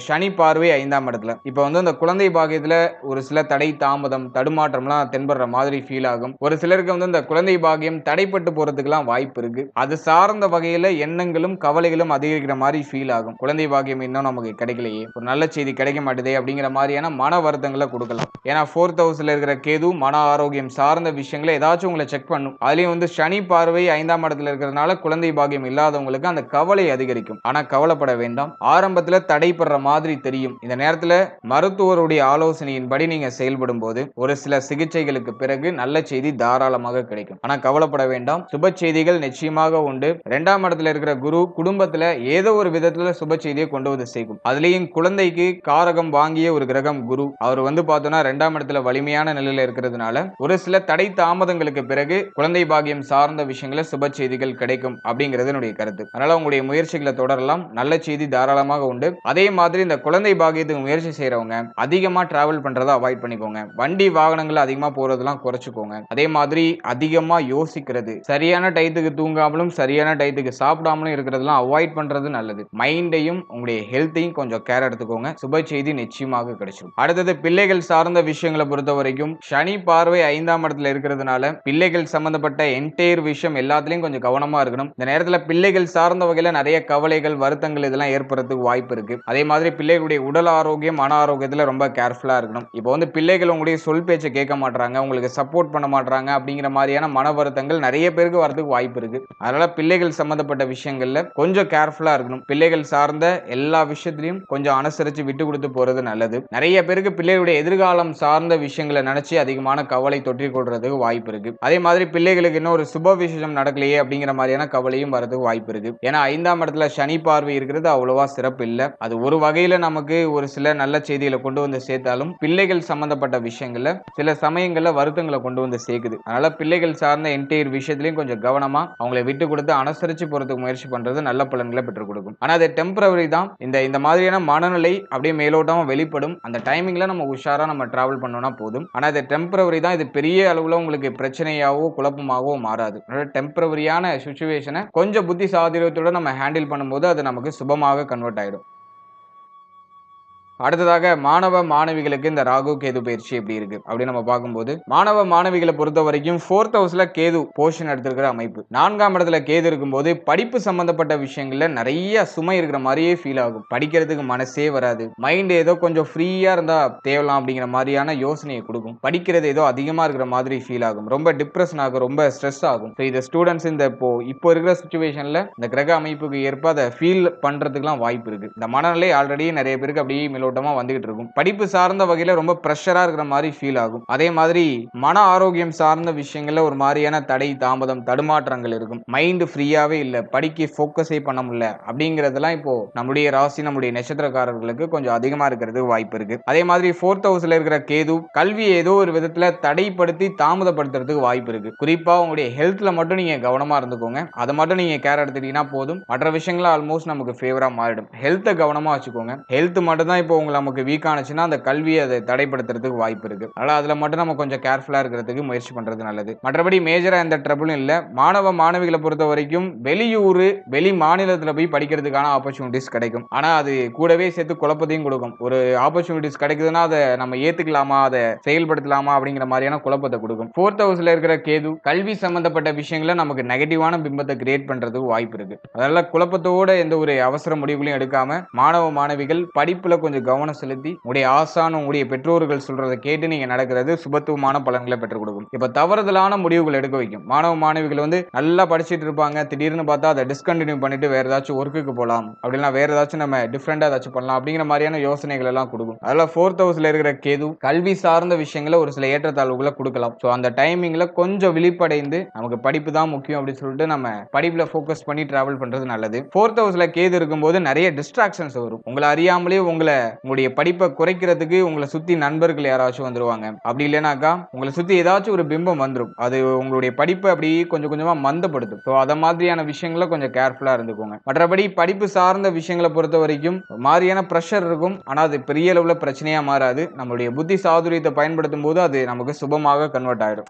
சனி பார்வை 5ஆம் இடத்துல இப்ப அந்த குழந்தை பாகியத்துல ஒரு சில தடை தாமதம் தடுமாற்றம்லாம் தென்படுற மாதிரி ஃபீல் ஆகும். ஒரு சிலருக்கு இந்த குழந்தை பாகியம் தடைப்பட்டு போறதுக்குலாம் வாய்ப்பு இருக்கு. அது சார்ந்த வகையில எண்ணங்களும் கவலைகளும் அதிகரிக்கிற மாதிரி ஃபீல் ஆகும். குழந்தை பாகியம் இன்னும் நமக்கு கிடைக்கலையே, ஒரு நல்ல செய்தி கிடைக்க மாட்டேதே அப்படிங்கிற மாதிரியான மன வருத்தங்களை கொடுக்கலாம். ஏன்னா 4th ஹவுஸ்ல இருக்கிற கேது மன ஆரோக்கியம் சார்ந்த விஷயங்களை ஏதாச்சும் உங்களை செக் பண்ணும். அதுலயும் சனி பார்வை 5ஆம் இடத்துல இருக்கிறதுனால குழந்தை பாகியம் இல்லாதவங்களுக்கு அந்த கவலை அதிகரிக்கும். ஆனா கவலைப்பட வேண்டாம். ஆரம்பத்துல தடைப்படுற மாதிரி தெரியும். இந்த நேரத்துல மருத்துவருடைய ஆலோசனையின்படி நீங்க செயல்படும் போது ஒரு சில சிகிச்சைகளுக்கு பிறகு நல்ல செய்தி தாராளமாக கிடைக்கும். ஆனா கவலைப்பட வேண்டாம். சுப செய்திகள் நிச்சயமாக உண்டு. 2ஆம் இடத்துல இருக்கிற குரு குடும்பத்துல ஏதோ ஒரு விதத்துல சுப செய்தியை கொண்டு வந்து சேர்க்கும். அதுலயும் குழந்தைக்கு காரகம் வாங்கிய ஒரு கிரகம் குரு. அவர் பார்த்தோம்னா 2ஆம் இடத்துல வலிமையான நிலையில இருக்கிறதுனால ஒரு சில தடை தாமதங்களுக்கு பிறகு குழந்தை பாகியம் சார்ந்த விஷயங்கள சுப செய்திகள் கிடைக்கும் அப்படிங்கிறது என்னுடைய கருத்து. அதனால உங்களுடைய முயற்சிகளை தொடரலாம். நல்ல செய்தி தாராளமாக உண்டு. அதே மாதிரி இந்த குழந்தை பாகியத்துக்கு முயற்சி செய்யறவங்க அதிகமா டிராவல் பண்றதை அவாய்ட் பண்ணிக்கோங்க. வண்டி வாகனங்கள் அதிகமா போறதெல்லாம் குறைச்சுக்கோங்க. அதே மாதிரி அதிகமா யோசிக்கிறது, சரியான டயத்துக்கு தூங்காமலும் சரியான டயத்துக்கு சாப்பிடாமலும் இருக்கிறதெல்லாம் அவாய்ட் பண்றது நல்லது. மைண்டையும் உங்களுடைய ஹெல்த்தையும் கொஞ்சம் கேர் எடுத்துக்கோங்க. சுப செய்தி நிச்சயமாக கிடைச்சிடும். அடுத்தது பிள்ளைகள் சார்ந்த விஷயங்களை பொறுத்த வரைக்கும் சனி பார்வை 5ஆம் இடத்துல இருக்கிறதுனால பிள்ளைகள் சம்பந்தப்பட்ட என்டையர் விஷயம் எல்லாத்துலயும் கொஞ்சம் கவனமா இருக்கணும். இந்த நேரத்துல பிள்ளைகள் சார்ந்த வகையில நிறைய கவலைகள் வருத்தங்கள் இதெல்லாம் ஏற்படுறதுக்கு வாய்ப்பு இருக்கு. அதே மாதிரி பிள்ளைகளுடைய உடல் ஆரோக்கியம் மன ஆரோக்கியத்துல ரொம்ப கேர்ஃபுல்லா இருக்கணும். இப்போ பிள்ளைகள் உங்களுடைய சொல் பேச்சை கேட்க மாட்டாங்க, உங்களுக்கு சப்போர்ட் பண்ண மாட்டாங்க அப்படிங்கிற மாதிரியான மன வருத்தங்கள் நிறைய பேருக்கு வரதுக்கு வாய்ப்பு இருக்கு. அதனால பிள்ளைகள் சம்பந்தப்பட்ட விஷயங்கள்ல கொஞ்சம் கேர்ஃபுல்லா இருக்கணும். பிள்ளைகள் சார்ந்த எல்லா விஷயத்திலையும் கொஞ்சம் அனுசரிச்சு விட்டு கொடுத்து போறது நல்லது. நிறைய பேருக்கு பிள்ளைகளுடைய எதிர்காலம் சார்ந்த விஷயங்களை நினைச்சு அதிகமான கவலை தொற்றிக் கொள்றதுக்கு வாய்ப்பு இருக்கு. அதே மாதிரி பிள்ளைகளுக்கு இன்னும் ஒரு சுப விசேஷம் நடக்கலையே அப்படிங்கிற மாதிரியான கவலையும் வரதுக்கு வாய்ப்பு இருக்கு. ஏன்னா 5ஆம் இடத்துல சனி பார்வை இருக்கிறது அவ்வளவா சிறப்பு இல்ல. அது ஒரு வகையில நமக்கு ஒரு சில நல்ல செய்திகளை கொண்டு வந்து சேர்த்தாலும் பிள்ளைகள் சம்பந்தப்பட்ட விஷயங்கள்ல சில சமயங்கள்ல வருத்தங்களை கொண்டு வந்து சேர்க்குது. அதனால பிள்ளைகள் சார்ந்த என்டையர் விஷயத்திலையும் கொஞ்சம் கவனமா அவங்களை விட்டு கொடுத்து அனுசரிச்சு போறதுக்கு முயற்சி பண்றது நல்ல பலன்களை பெற்றுக் கொடுக்கும். ஆனா அது டெம்பரவரி தான். இந்த மாதிரியான மனநிலை அப்படியே மேலோட்டமா வெளிப்படும். அந்த டைமிங்ல நம்ம உஷாரா நம்ம டிராவல் பண்ணோம்னா போதும். ஆனா இது டெம்பரவரி தான். இது பெரிய அளவுல உங்களுக்கு பிரச்சனையாவோ குழப்பமாவோ மாறாது. டெம்பரவரியான சிச்சுவேஷனை கொஞ்சம் புத்தி சாதுரியத்தோட நம்ம ஹேண்டில் பண்ணும்போது அது நமக்கு சுபமாக கன்வெர்ட் ஆயிடும். அடுத்ததாக மாணவ மாணவிகளுக்கு இந்த ராகு கேது பயிற்சி எப்படி இருக்கு அப்படி நம்ம பார்க்கும்போது மாணவ மாணவிகளை பொறுத்த வரைக்கும் 4th ஹவுஸ்ல கேது போர்ஷன் எடுத்திருக்கிற அமைப்பு. 4ஆம் இடத்துல கேது இருக்கும்போது படிப்பு சம்பந்தப்பட்ட விஷயங்கள்ல நிறைய சுமை இருக்கிற மாதிரியே ஃபீல் ஆகும். படிக்கிறதுக்கு மனசே வராது. மைண்ட் ஏதோ கொஞ்சம் ஃப்ரீயா இருந்தா தேவலாம் அப்படிங்கிற மாதிரியான யோசனையை கொடுக்கும். படிக்கிறது ஏதோ அதிகமா இருக்கிற மாதிரி ஃபீல் ஆகும். ரொம்ப டிப்ரெஷன் ஆகும், ரொம்ப ஸ்ட்ரெஸ் ஆகும். இந்த ஸ்டூடெண்ட்ஸ் இப்போ இருக்கிற சுச்சுவேஷன்ல இந்த கிரக அமைப்புக்கு ஏற்ப அதை ஃபீல் பண்றதுக்குலாம் வாய்ப்பு இருக்கு. இந்த மனநிலை ஆல்ரெடி நிறைய பேருக்கு அப்படியே வந்துகிட்டு இருக்கும். படிப்பு சார்ந்த வகையில ரொம்ப பிரஷரா இருக்கிற மாதிரி ஃபீல் ஆகும். அதே மாதிரி மன ஆரோக்கியம் சார்ந்த விஷயங்கள்ல ஒரு மாதிரியான தடை தாமதம் தடுமாற்றங்கள் இருக்கும். மைண்ட் ஃப்ரீயாவே இல்ல, படிக்க ஃபோக்கஸே பண்ண முடியல அப்படிங்கறதெல்லாம் இப்போ நம்முடைய ராசி நம்முடைய நட்சத்திரக்காரர்களுக்கு கொஞ்சம் அதிகமா இருக்கிறது வாய்ப்பு இருக்கு. அதே மாதிரி 4th ஹவுஸ்ல இருக்கிற கேது கல்வியை ஏதோ ஒரு விதத்துல தடைப்படுத்தி தாமதப்படுத்துறதுக்கு வாய்ப்பு இருக்கு. குறிப்பா உங்களுடைய ஹெல்த்ல மட்டும் நீங்க கவனமா இருந்துக்கோங்க. அதை மட்டும் நீங்க கேர் எடுத்துட்டீங்கன்னா போதும். மற்ற விஷயங்கள் ஆல்மோஸ்ட் நமக்கு ஃபேவரா மாறிடும். ஹெல்த்தை கவனமா வச்சுக்கோங்க. ஹெல்த் மட்டும் தான் இப்போ உங்களை நமக்கு வீக் ஆனிச்சுன்னா அந்த கல்வியை அதை தடைப்படுத்துறதுக்கு வாய்ப்பு இருக்கு. அதனால அதுல மட்டும் நம்ம கொஞ்சம் கேர்ஃபுல்லா இருக்கிறதுக்கு முயற்சி பண்றது நல்லது. மற்றபடி மேஜரா எந்த ட்ரபிளும் இல்ல. மாணவ மாணவிகளை பொறுத்த வரைக்கும் வெளியூர் வெளி மாநிலத்துல போய் படிக்கிறதுக்கான ஆப்பர்ச்சுனிட்டிஸ் கிடைக்கும். ஆனா அது கூடவே சேர்த்து குழப்பத்தையும் கொடுக்கும். ஒரு ஆப்பர்ச்சுனிட்டிஸ் கிடைக்குதுன்னா அதை நம்ம ஏத்துக்கலாமா, அதை செயல்படுத்தலாமா அப்படிங்கிற மாதிரியான குழப்பத்தை கொடுக்கும். 4th ஹவுஸ்ல இருக்கிற கேது கல்வி சம்பந்தப்பட்ட விஷயங்களை நமக்கு நெகட்டிவான பிம்பத்தை கிரியேட் பண்றதுக்கு வாய்ப்பு இருக்கு. அதனால குழப்பத்தோட எந்த ஒரு அவசர முடிவுகளையும் எடுக்காம மாணவ மாணவிகள் படிப்புல கொஞ்சம் கவனம் செலுத்தி உங்களுடைய ஆசான் உங்களுடைய பெற்றோர்கள் சொல்றதை கேட்டு நீங்க நடக்கிறது சுபத்துவமான பலன்களை பெற்றுக் கொடுக்கும். இப்ப தவறுதலான முடிவுகள் எடுக்க வைக்கும். மாணவ மாணவிகள் நல்லா படிச்சுட்டு இருப்பாங்க, திடீர்னு பார்த்தா அதை டிஸ்கண்டினியூ பண்ணிட்டு வேற ஏதாச்சும் ஒர்க்குக்கு போகலாம், அப்படின்னா வேற ஏதாச்சும் நம்ம டிஃப்ரெண்டா ஏதாச்சும் பண்ணலாம் அப்படிங்கிற மாதிரியான யோசனைகள் எல்லாம் கொடுக்கும். அதனால 4th ஹவுஸ்ல இருக்கிற கேது கல்வி சார்ந்த விஷயங்களை ஒரு சில ஏற்றத்தாழ்வுகளை கொடுக்கலாம். ஸோ அந்த டைமிங்ல கொஞ்சம் விழிப்படைந்து நமக்கு படிப்பு தான் முக்கியம் அப்படின்னு சொல்லிட்டு நம்ம படிப்புல ஃபோக்கஸ் பண்ணி டிராவல் பண்றது நல்லது. 4th ஹவுஸ்ல கேது இருக்கும்போது நிறைய டிஸ்ட்ராக்ஷன்ஸ் வரும். உங்களை அறியாமலே உங்களுடைய படிப்பை குறைக்கிறதுக்கு உங்களை சுத்தி நண்பர்கள் யாராச்சும் வந்துருவாங்க. அப்படி இல்லைனாக்கா உங்களை சுத்தி ஏதாச்சும் ஒரு பிம்பம் வந்துடும். அது உங்களுடைய படிப்பை அப்படியே கொஞ்சம் கொஞ்சமா மந்தப்படுத்தும். ஸோ அத மாதிரியான விஷயங்களை கொஞ்சம் கேர்ஃபுல்லா இருந்துக்கோங்க. மற்றபடி படிப்பு சார்ந்த விஷயங்களை பொறுத்த வரைக்கும் மாதிரியான ப்ரெஷர் இருக்கும். ஆனா அது பெரிய அளவுல பிரச்சனையா மாறாது. நம்மளுடைய புத்தி சாதுரியத்தை பயன்படுத்தும் போது அது நமக்கு சுபமாக கன்வெர்ட் ஆயிடும்.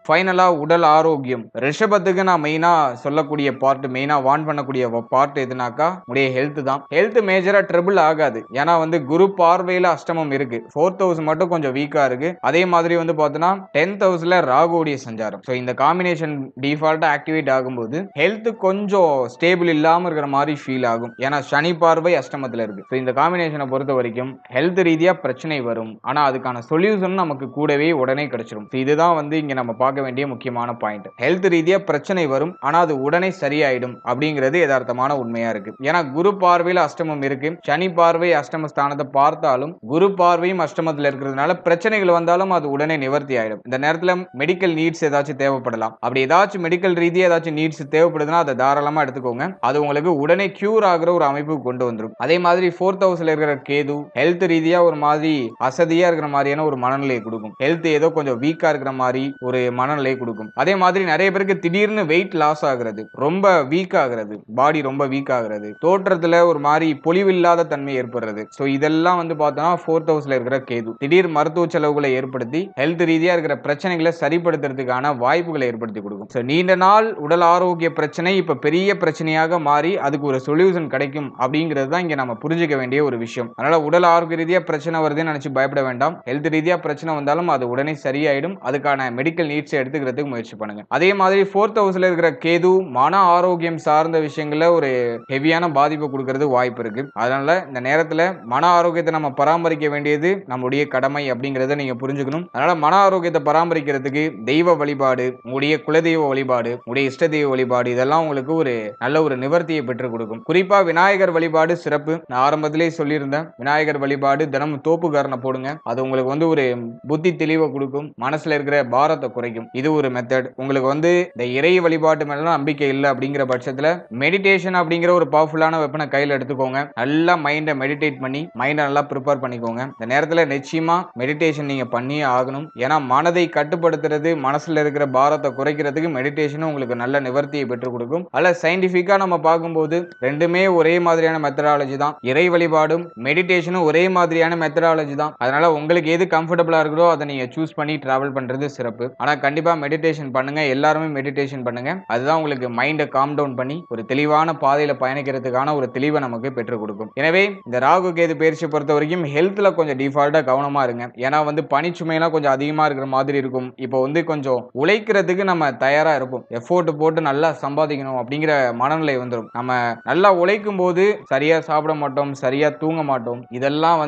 ஃபைனலா உடல் ஆரோக்கியம். ரிஷபத்துக்கு நான் மெயினா சொல்லக்கூடிய பார்ட், மெயினா வார்ன் பண்ணக்கூடிய பார்ட் எதுனாக்கா உடைய ஹெல்த் தான். ஹெல்த் மேஜரா ட்ரபிள் ஆகாது. ஏன்னா குரு பார்வையில அஷ்டமம் இருக்கு. 4th ஹவுஸ் மட்டும் கொஞ்சம் வீக்கா இருக்கு. அதே மாதிரி பார்த்தோன்னா 10th ஹவுஸ்ல ராகுடைய சஞ்சாரம். ஸோ இந்த காம்பினேஷன் டிஃபால்ட்டா ஆக்டிவேட் ஆகும்போது ஹெல்த் கொஞ்சம் ஸ்டேபிள் இல்லாம இருக்கிற மாதிரி ஃபீல் ஆகும். ஏன்னா சனி பார்வை அஷ்டமத்துல இருக்கு. ஸோ இந்த காம்பினேஷனை பொறுத்த வரைக்கும் ஹெல்த் ரீதியா பிரச்சனை வரும். ஆனா அதுக்கான சொல்யூஷன் நமக்கு கூடவே உடனே கிடைச்சிடும். இதுதான் இங்க நம்ம பார்க்க வேண்டிய முக்கியமான பாயிண்ட். ஹெல்த் ரீதியா பிரச்சனை வரும், ஆனா அது உடனே சரியாயிடும் அப்படிங்கிறது யதார்த்தமான உண்மையா இருக்கு. ஏன்னா குரு பார்வையில அஷ்டமம் இருக்கு. சனி பார்வை அஷ்டம ஸ்தானத்தை பார்த்தாலும் குரு பார்வையும் அஷ்டமத்தில் இருக்கிறதுனால பிரச்சனைகள் வந்தாலும் அது உடனே நிவர்த்தி ஆயிடும். இந்த நேரத்தில் மெடிக்கல் நீட்ஸ் ஏதாச்சும் தேவைப்படலாம். அப்படி ஏதாச்சும் மெடிக்கல் ரீதியா ஏதாச்சும் நீட்ஸ் தேவைப்படுதுன்னா அதை தாராளமா எடுத்துக்கோங்க. அது உங்களுக்கு உடனே கியூர் ஆகிற ஒரு அமைப்பு கொண்டு வந்துடும். அதே மாதிரி 4th ஹவுஸ்ல இருக்கிற கேது ஹெல்த் ரீதியா ஒரு மாதிரி அசதியா இருக்கிற மாதிரியான ஒரு மனநிலையை கொடுக்கும். ஹெல்த் ஏதோ கொஞ்சம் வீக்கா இருக்கிற மாதிரி ஒரு மனநிலை கொடுக்கும். அதே மாதிரி நிறைய பேருக்கு திடீர்னு வெயிட் லாஸ் ஆகிறது, ரொம்ப வீக் ஆகிறது, பாடி ரொம்ப வீக் ஆகிறது, தோற்றத்துல ஒரு மாதிரி பொலிவில்லாத தன்மை ஏற்படுறது. சோ இதெல்லாம் பார்த்தோம்னா 4th ஹவுஸ்ல இருக்கிற கேது திடீர் மருத்துவ செலவுகளை ஏற்படுத்தி ஹெல்த் ரீதியா இருக்கிற பிரச்சனைகளை சரிப்படுத்துறதுக்கான வாய்ப்புகளை ஏற்படுத்தி கொடுக்கும். சோ நீண்ட நாள் உடல் ஆரோக்கிய பிரச்சனை இப்ப பெரிய பிரச்சனையாக மாறி அதுக்கு ஒரு சொல்யூஷன் கிடைக்கும் அப்படிங்கிறது தான் இங்க நம்ம புரிஞ்சுக்க வேண்டிய ஒரு விஷயம். அதனால உடல் ஆரோக்கிய ரீதியா பிரச்சனை வருதுன்னு நினைச்சு பயப்பட வேண்டாம். ஹெல்த் ரீதியா பிரச்சனை வந்தாலும் அது உடனே சரியாயிடும். அதுக்கான மெடிக்கல் நீட்ஸ் எடுத்துக்கிறதுக்கு முயற்சி பண்ணுங்க. அதே மாதிரி 4th ஹவுஸ்ல இருக்கிற கேது மன ஆரோக்கியம் சார்ந்த விஷயங்கள்ல ஒரு ஹெவியான பாதிப்பு கொடுக்கிறது வாய்ப்பு இருக்கு. அதனால இந்த நேரத்துல மன ஆரோக்கியத்தை நம்ம பராமரிக்க வேண்டியது நம்முடைய கடமை அப்படிங்கறத நீங்க புரிஞ்சுக்கணும். அதனால மன ஆரோக்கியத்தை பராமரிக்கிறதுக்கு தெய்வ வழிபாடு, உங்களுடைய குலதெய்வ வழிபாடு, உங்களுடைய இஷ்ட தெய்வ வழிபாடு இதெல்லாம் உங்களுக்கு ஒரு நல்ல ஒரு நிவர்த்தியை பெற்றுக் கொடுக்கும். குறிப்பா விநாயகர் வழிபாடு சிறப்பு. நான் ஆரம்பத்திலே சொல்லியிருந்தேன், விநாயகர் வழிபாடு தினமும் தோப்புக்காரனை போடுங்க. அது உங்களுக்கு ஒரு புத்தி தெளிவை கொடுக்கும், மனசுல இருக்கிற பாரத்தை குறைக்கும். இது ஒரு மெத்தட். உங்களுக்கு இந்த இறை வழிபாட்டு மேல நம்பிக்கை இல்லை அப்படிங்கிற பட்சத்துல மெடிடேஷன் அப்படிங்கிற ஒரு பவர்ஃபுல்லான வெப்பனை கையில் எடுத்துக்கோங்க. நல்லா மைண்டை மெடிடேட் பண்ணி மைண்டை நல்லா ப்ரிப்பேர் பண்ணிக்கோங்க. இந்த நேரத்தில் நிச்சயமா மெடிடேஷன் நீங்க பண்ணியே ஆகணும். ஏன்னா மனதை கட்டுப்படுத்துறது, மனசுல இருக்கிற பாரத்தை குறைக்கிறதுக்கு மெடிடேஷன் உங்களுக்கு நல்ல நிவர்த்தியை பெற்றுக் கொடுக்கும். அல்ல சயின்டிபிக்கா நம்ம பார்க்கும்போது ரெண்டுமே ஒரே மாதிரியான மெத்தடாலஜி தான். இறை வழிபாடும் மெடிடேஷனும் ஒரே மாதிரியான மெத்தடாலஜி தான். அதனால உங்களுக்கு எது கம்ஃபர்டபுளா இருக்குதோ அதை நீங்க சூஸ் பண்ணி டிராவல் பண்றது சிறப்பு. ஆனா கண்டிப்பா மெடிடேஷன் பண்ணுங்க. எல்லாருமே மெடிடேஷன் பண்ணுங்க. அதுதான் உங்களுக்கு மைண்டை காம் டவுன் பண்ணி ஒரு தெளிவான பாதையில பயணிக்கிறதுக்கான ஒரு தெளிவை நமக்கு பெற்றுக் கொடுக்கும். எனவே இந்த ராகு கேது பயிற்சியை பொறுத்த வரைக்கும் ஹெல்த்ல கொஞ்சம் டிஃபால்ட்டா கவனமா இருங்க. ஏன்னா பனிச்சுமையெல்லாம் கொஞ்சம் அதிகமா இருக்கிற மாதிரி இருக்கும். இப்போ கொஞ்சம் உழைக்கிறதுக்கு நம்ம தயாரா இருப்போம். எஃபோர்ட் போட்டு நல்லா சம்பாதிக்கணும் அப்படிங்கிற மனநிலை வந்துடும். நம்ம நல்லா உழைக்கும் போது சரியா சாப்பிட மாட்டோம், சரியா தூங்க மாட்டோம். இதெல்லாம்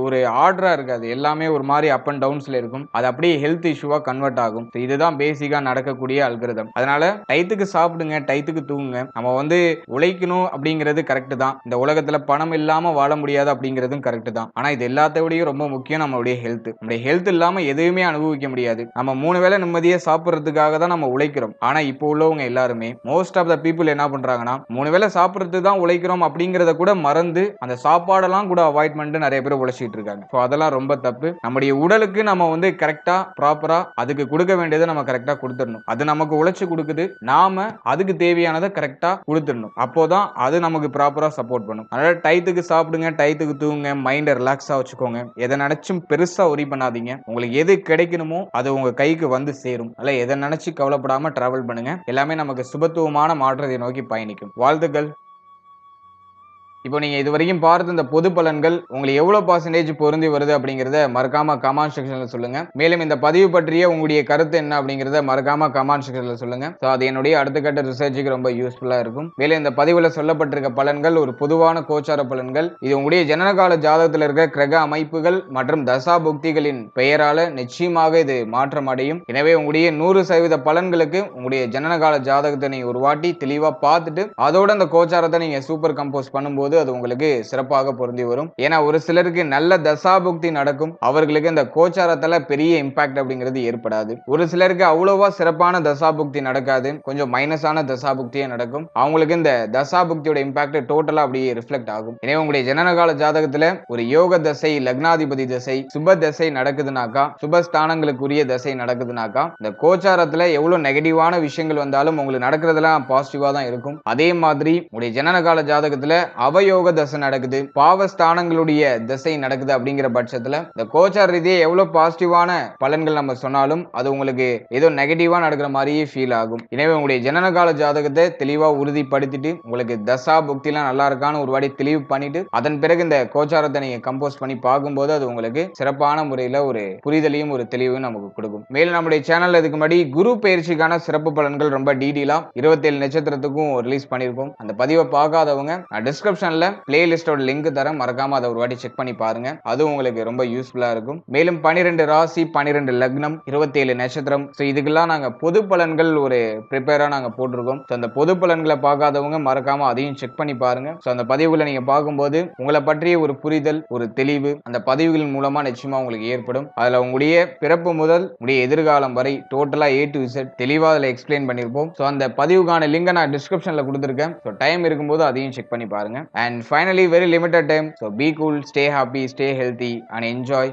ஒரு ஆர்டரா இருக்காது. எல்லாமே ஒரு மாதிரி அப் அண்ட் டவுன்ஸ்ல இருக்கும். அது அப்படியே ஹெல்த் இஷ்யூவா கன்வெர்ட் ஆகும். இதுதான் பேசிக்கா நடக்கக்கூடிய அல்கிரிதம். அதனால டைத்துக்கு சாப்பிடுங்க, டைத்துக்கு தூங்குங்க. நம்ம உழைக்கணும் அப்படிங்கிறது கரெக்ட் தான். இந்த உலகத்துல பணம் இல்லாம வாழ முடியாது அப்படிங்கிறதும் கரெக்ட் தான். ஆனா இது எல்லாத்தையும் ரொம்ப முக்கியம் நம்மளுடைய ஹெல்த். நம்மளுடைய ஹெல்த் இல்லாம எதுவுமே அனுபவிக்க முடியாது. நம்ம 3 வேளை நிம்மதியா சாப்பிடுறதுக்காக தான் நம்ம உழைக்கிறோம். ஆனா இப்போ உள்ளவங்க எல்லாருமே மோஸ்ட் ஆஃப் த பீப்புள் என்ன பண்றாங்கன்னா 3 வேளை சாப்பிடுறதுக்கு தான் உழைக்கிறோம் அப்படிங்கறத கூட மறந்து அந்த சாப்பாடெல்லாம் கூட அவாய்ட் பண்ணிட்டு நிறைய பேர் உழைச்சிட்டு இருக்காங்க. அதெல்லாம் ரொம்ப தப்பு. நம்முடைய உடலுக்கு நம்ம கரெக்டா ப்ராப்பரா அதுக்கு கொடுக்க வேண்டிய வேண்டியதை நம்ம கரெக்டா கொடுத்துடணும். அது நமக்கு உழைச்சு கொடுக்குது, நாம அதுக்கு தேவையானதை கரெக்டா கொடுத்துடணும். அப்போதான் அது நமக்கு ப்ராப்பரா சப்போர்ட் பண்ணும். அதனால டயத்துக்கு சாப்பிடுங்க, டயத்துக்கு தூங்குங்க, மைண்டை ரிலாக்ஸா வச்சுக்கோங்க. எதை நினைச்சும் பெருசா ஒரி பண்ணாதீங்க. உங்களுக்கு எது கிடைக்கணுமோ அது உங்க கைக்கு வந்து சேரும். அல்ல எதை நினைச்சு கவலைப்படாம டிராவல் பண்ணுங்க. எல்லாமே நமக்கு சுபத்துவமான மாற்றத்தை நோக்கி பயணிக்கும். வாழ்த்துக்கள். இப்போ நீங்க இது வரைக்கும் பார்த்த இந்த பொது பலன்கள் உங்களுக்கு எவ்வளவு பர்சன்டேஜ் பொருந்தி வருது அப்படிங்கறத மறக்காம கமெண்ட் செக்ஷன்ல சொல்லுங்க. மேலும் இந்த பதிவு பற்றிய உங்களுடைய கருத்து என்ன அப்படிங்கறத மறக்காம கமெண்ட் செக்ஷன்ல சொல்லுங்க. சோ அது என்னுடைய அடுத்த கட்ட ரிசர்ச்சுக்கு ரொம்ப யூஸ்ஃபுல்லா இருக்கும். மேலும் இந்த பதிவுல சொல்லப்பட்டிருக்க பலன்கள் ஒரு பொதுவான கோச்சார பலன்கள். இது உங்களுடைய ஜனனகால ஜாதகத்தில் இருக்கிற கிரக அமைப்புகள் மற்றும் தசா புக்திகளின் பெயரால நிச்சயமாக இது மாற்றம் அடையும். எனவே உங்களுடைய 100% பலன்களுக்கு உங்களுடைய ஜனனகால ஜாதகத்தை நீங்க ஒரு வாட்டி தெளிவா பார்த்துட்டு அதோட அந்த கோச்சாரத்தை நீங்க சூப்பர் கம்போஸ் பண்ணும்போது அது உங்களுக்கு சிறப்பாக பொருந்தி வரும். ஏன்னா ஒரு சிலருக்கு நல்ல தசாபுக்தி நடக்கும், அவர்களுக்கு இந்த கோச்சாரத்துல பெரிய இம்பாக்ட் அப்படிங்கிறது ஏற்படாது. ஒரு சிலருக்கு அவ்வளவா சிறப்பான தசாபுக்தி நடக்காது, கொஞ்சம் மைனஸான தசாபுக்தியே நடக்கும். அவங்களுக்கு இந்த தசாபுக்தியோட இம்பாக்ட் டோட்டலா அப்படியே ரிஃப்ளெக்ட் ஆகும். எனவே உங்களுடைய ஜனனகால ஜாதகத்துல ஒரு யோக தசை, லக்னாதிபதி தசை, சுப தசை நடக்குதுனாக்கா, சுபஸ்தானங்களுக்குரிய தசை நடக்குதுனாக்கா, இந்த கோச்சாரத்துல எவ்வளவு நெகட்டிவான விஷயங்கள் வந்தாலும் உங்களுக்கு நடக்கிறதுலாம் பாசிட்டிவா தான் இருக்கும். அதே மாதிரி உங்களுடைய ஜனனகால ஜாதகத்துல யோக தசை நடக்குது, பாவஸ்தானங்களுடைய திசை நடக்குது அப்படிங்கிற பட்சத்துல இந்த கோச்சார ரீதியா எவ்வளவு பாசிட்டிவான பலன்கள் நம்ம சொன்னாலும் அது உங்களுக்கு ஏதோ நெகட்டிவா நடக்கிற மாதிரியே ஃபீல் ஆகும். எனவே உங்களுடைய ஜனனகால ஜாதகத்தை தெளிவா உறுதிப்படுத்திட்டு உங்களுக்கு தசா புக்திலாம் நல்லா இருக்கான்னு ஒரு வாட்டி தெளிவு பண்ணிட்டு அதன் பிறகு இந்த கோச்சாரத்தை நீங்க கம்போஸ் பண்ணி பார்க்கும்போது அது உங்களுக்கு சிறப்பான முறையில ஒரு புரிதலையும் ஒரு தெளிவையும் நமக்கு கொடுக்கும். மேலும் நம்முடைய சேனல்ல இதுக்கு முன்னாடி குரு பயிற்சிக்கான சிறப்பு பலன்கள் ரொம்ப டீடெயிலா 27 நட்சத்திரத்துக்கும் ரிலீஸ் பண்ணிருக்கோம். அந்த பதிவை பார்க்காதவங்க டிஸ்கிரிப்ஷன் பிளேலிஸ்டோட லிங்க் தரேன், மறக்காம அதை ஒரு வாட்டி செக் பண்ணி பாருங்க. அது உங்களுக்கு ரொம்ப யூஸ்ஃபுல்லா இருக்கும். மேலும் 12 ராசி, 12 லக்னம், 27 நட்சத்திரம், இதுக்கெல்லாம் நாங்க பொது பலன்கள் ஒரு ப்ரிப்பேரா நாங்க போட்டிருக்கோம். அந்த பொது பலன்களை பார்க்காதவங்க மறக்காம அதையும் செக் பண்ணி பாருங்க. அந்த பதிவுகளை நீங்க பார்க்கும்போது உங்களை பற்றிய ஒரு புரிதல், ஒரு தெளிவு அந்த பதிவுகளின் மூலமா நிச்சயமா உங்களுக்கு ஏற்படும். அதுல உங்களுடைய பிறப்பு முதல் உங்களுடைய எதிர்காலம் வரை டோட்டலா A to Z தெளிவா அதுல எக்ஸ்பிளைன் பண்ணிருப்போம். அந்த பதிவுக்கான லிங்கை நான் டிஸ்கிரிப்ஷன்ல கொடுத்திருக்கேன். டைம் இருக்கும்போது அதையும் செக் பண்ணி பாருங்க. And finally, very limited time. So be cool, stay happy, stay healthy, and enjoy.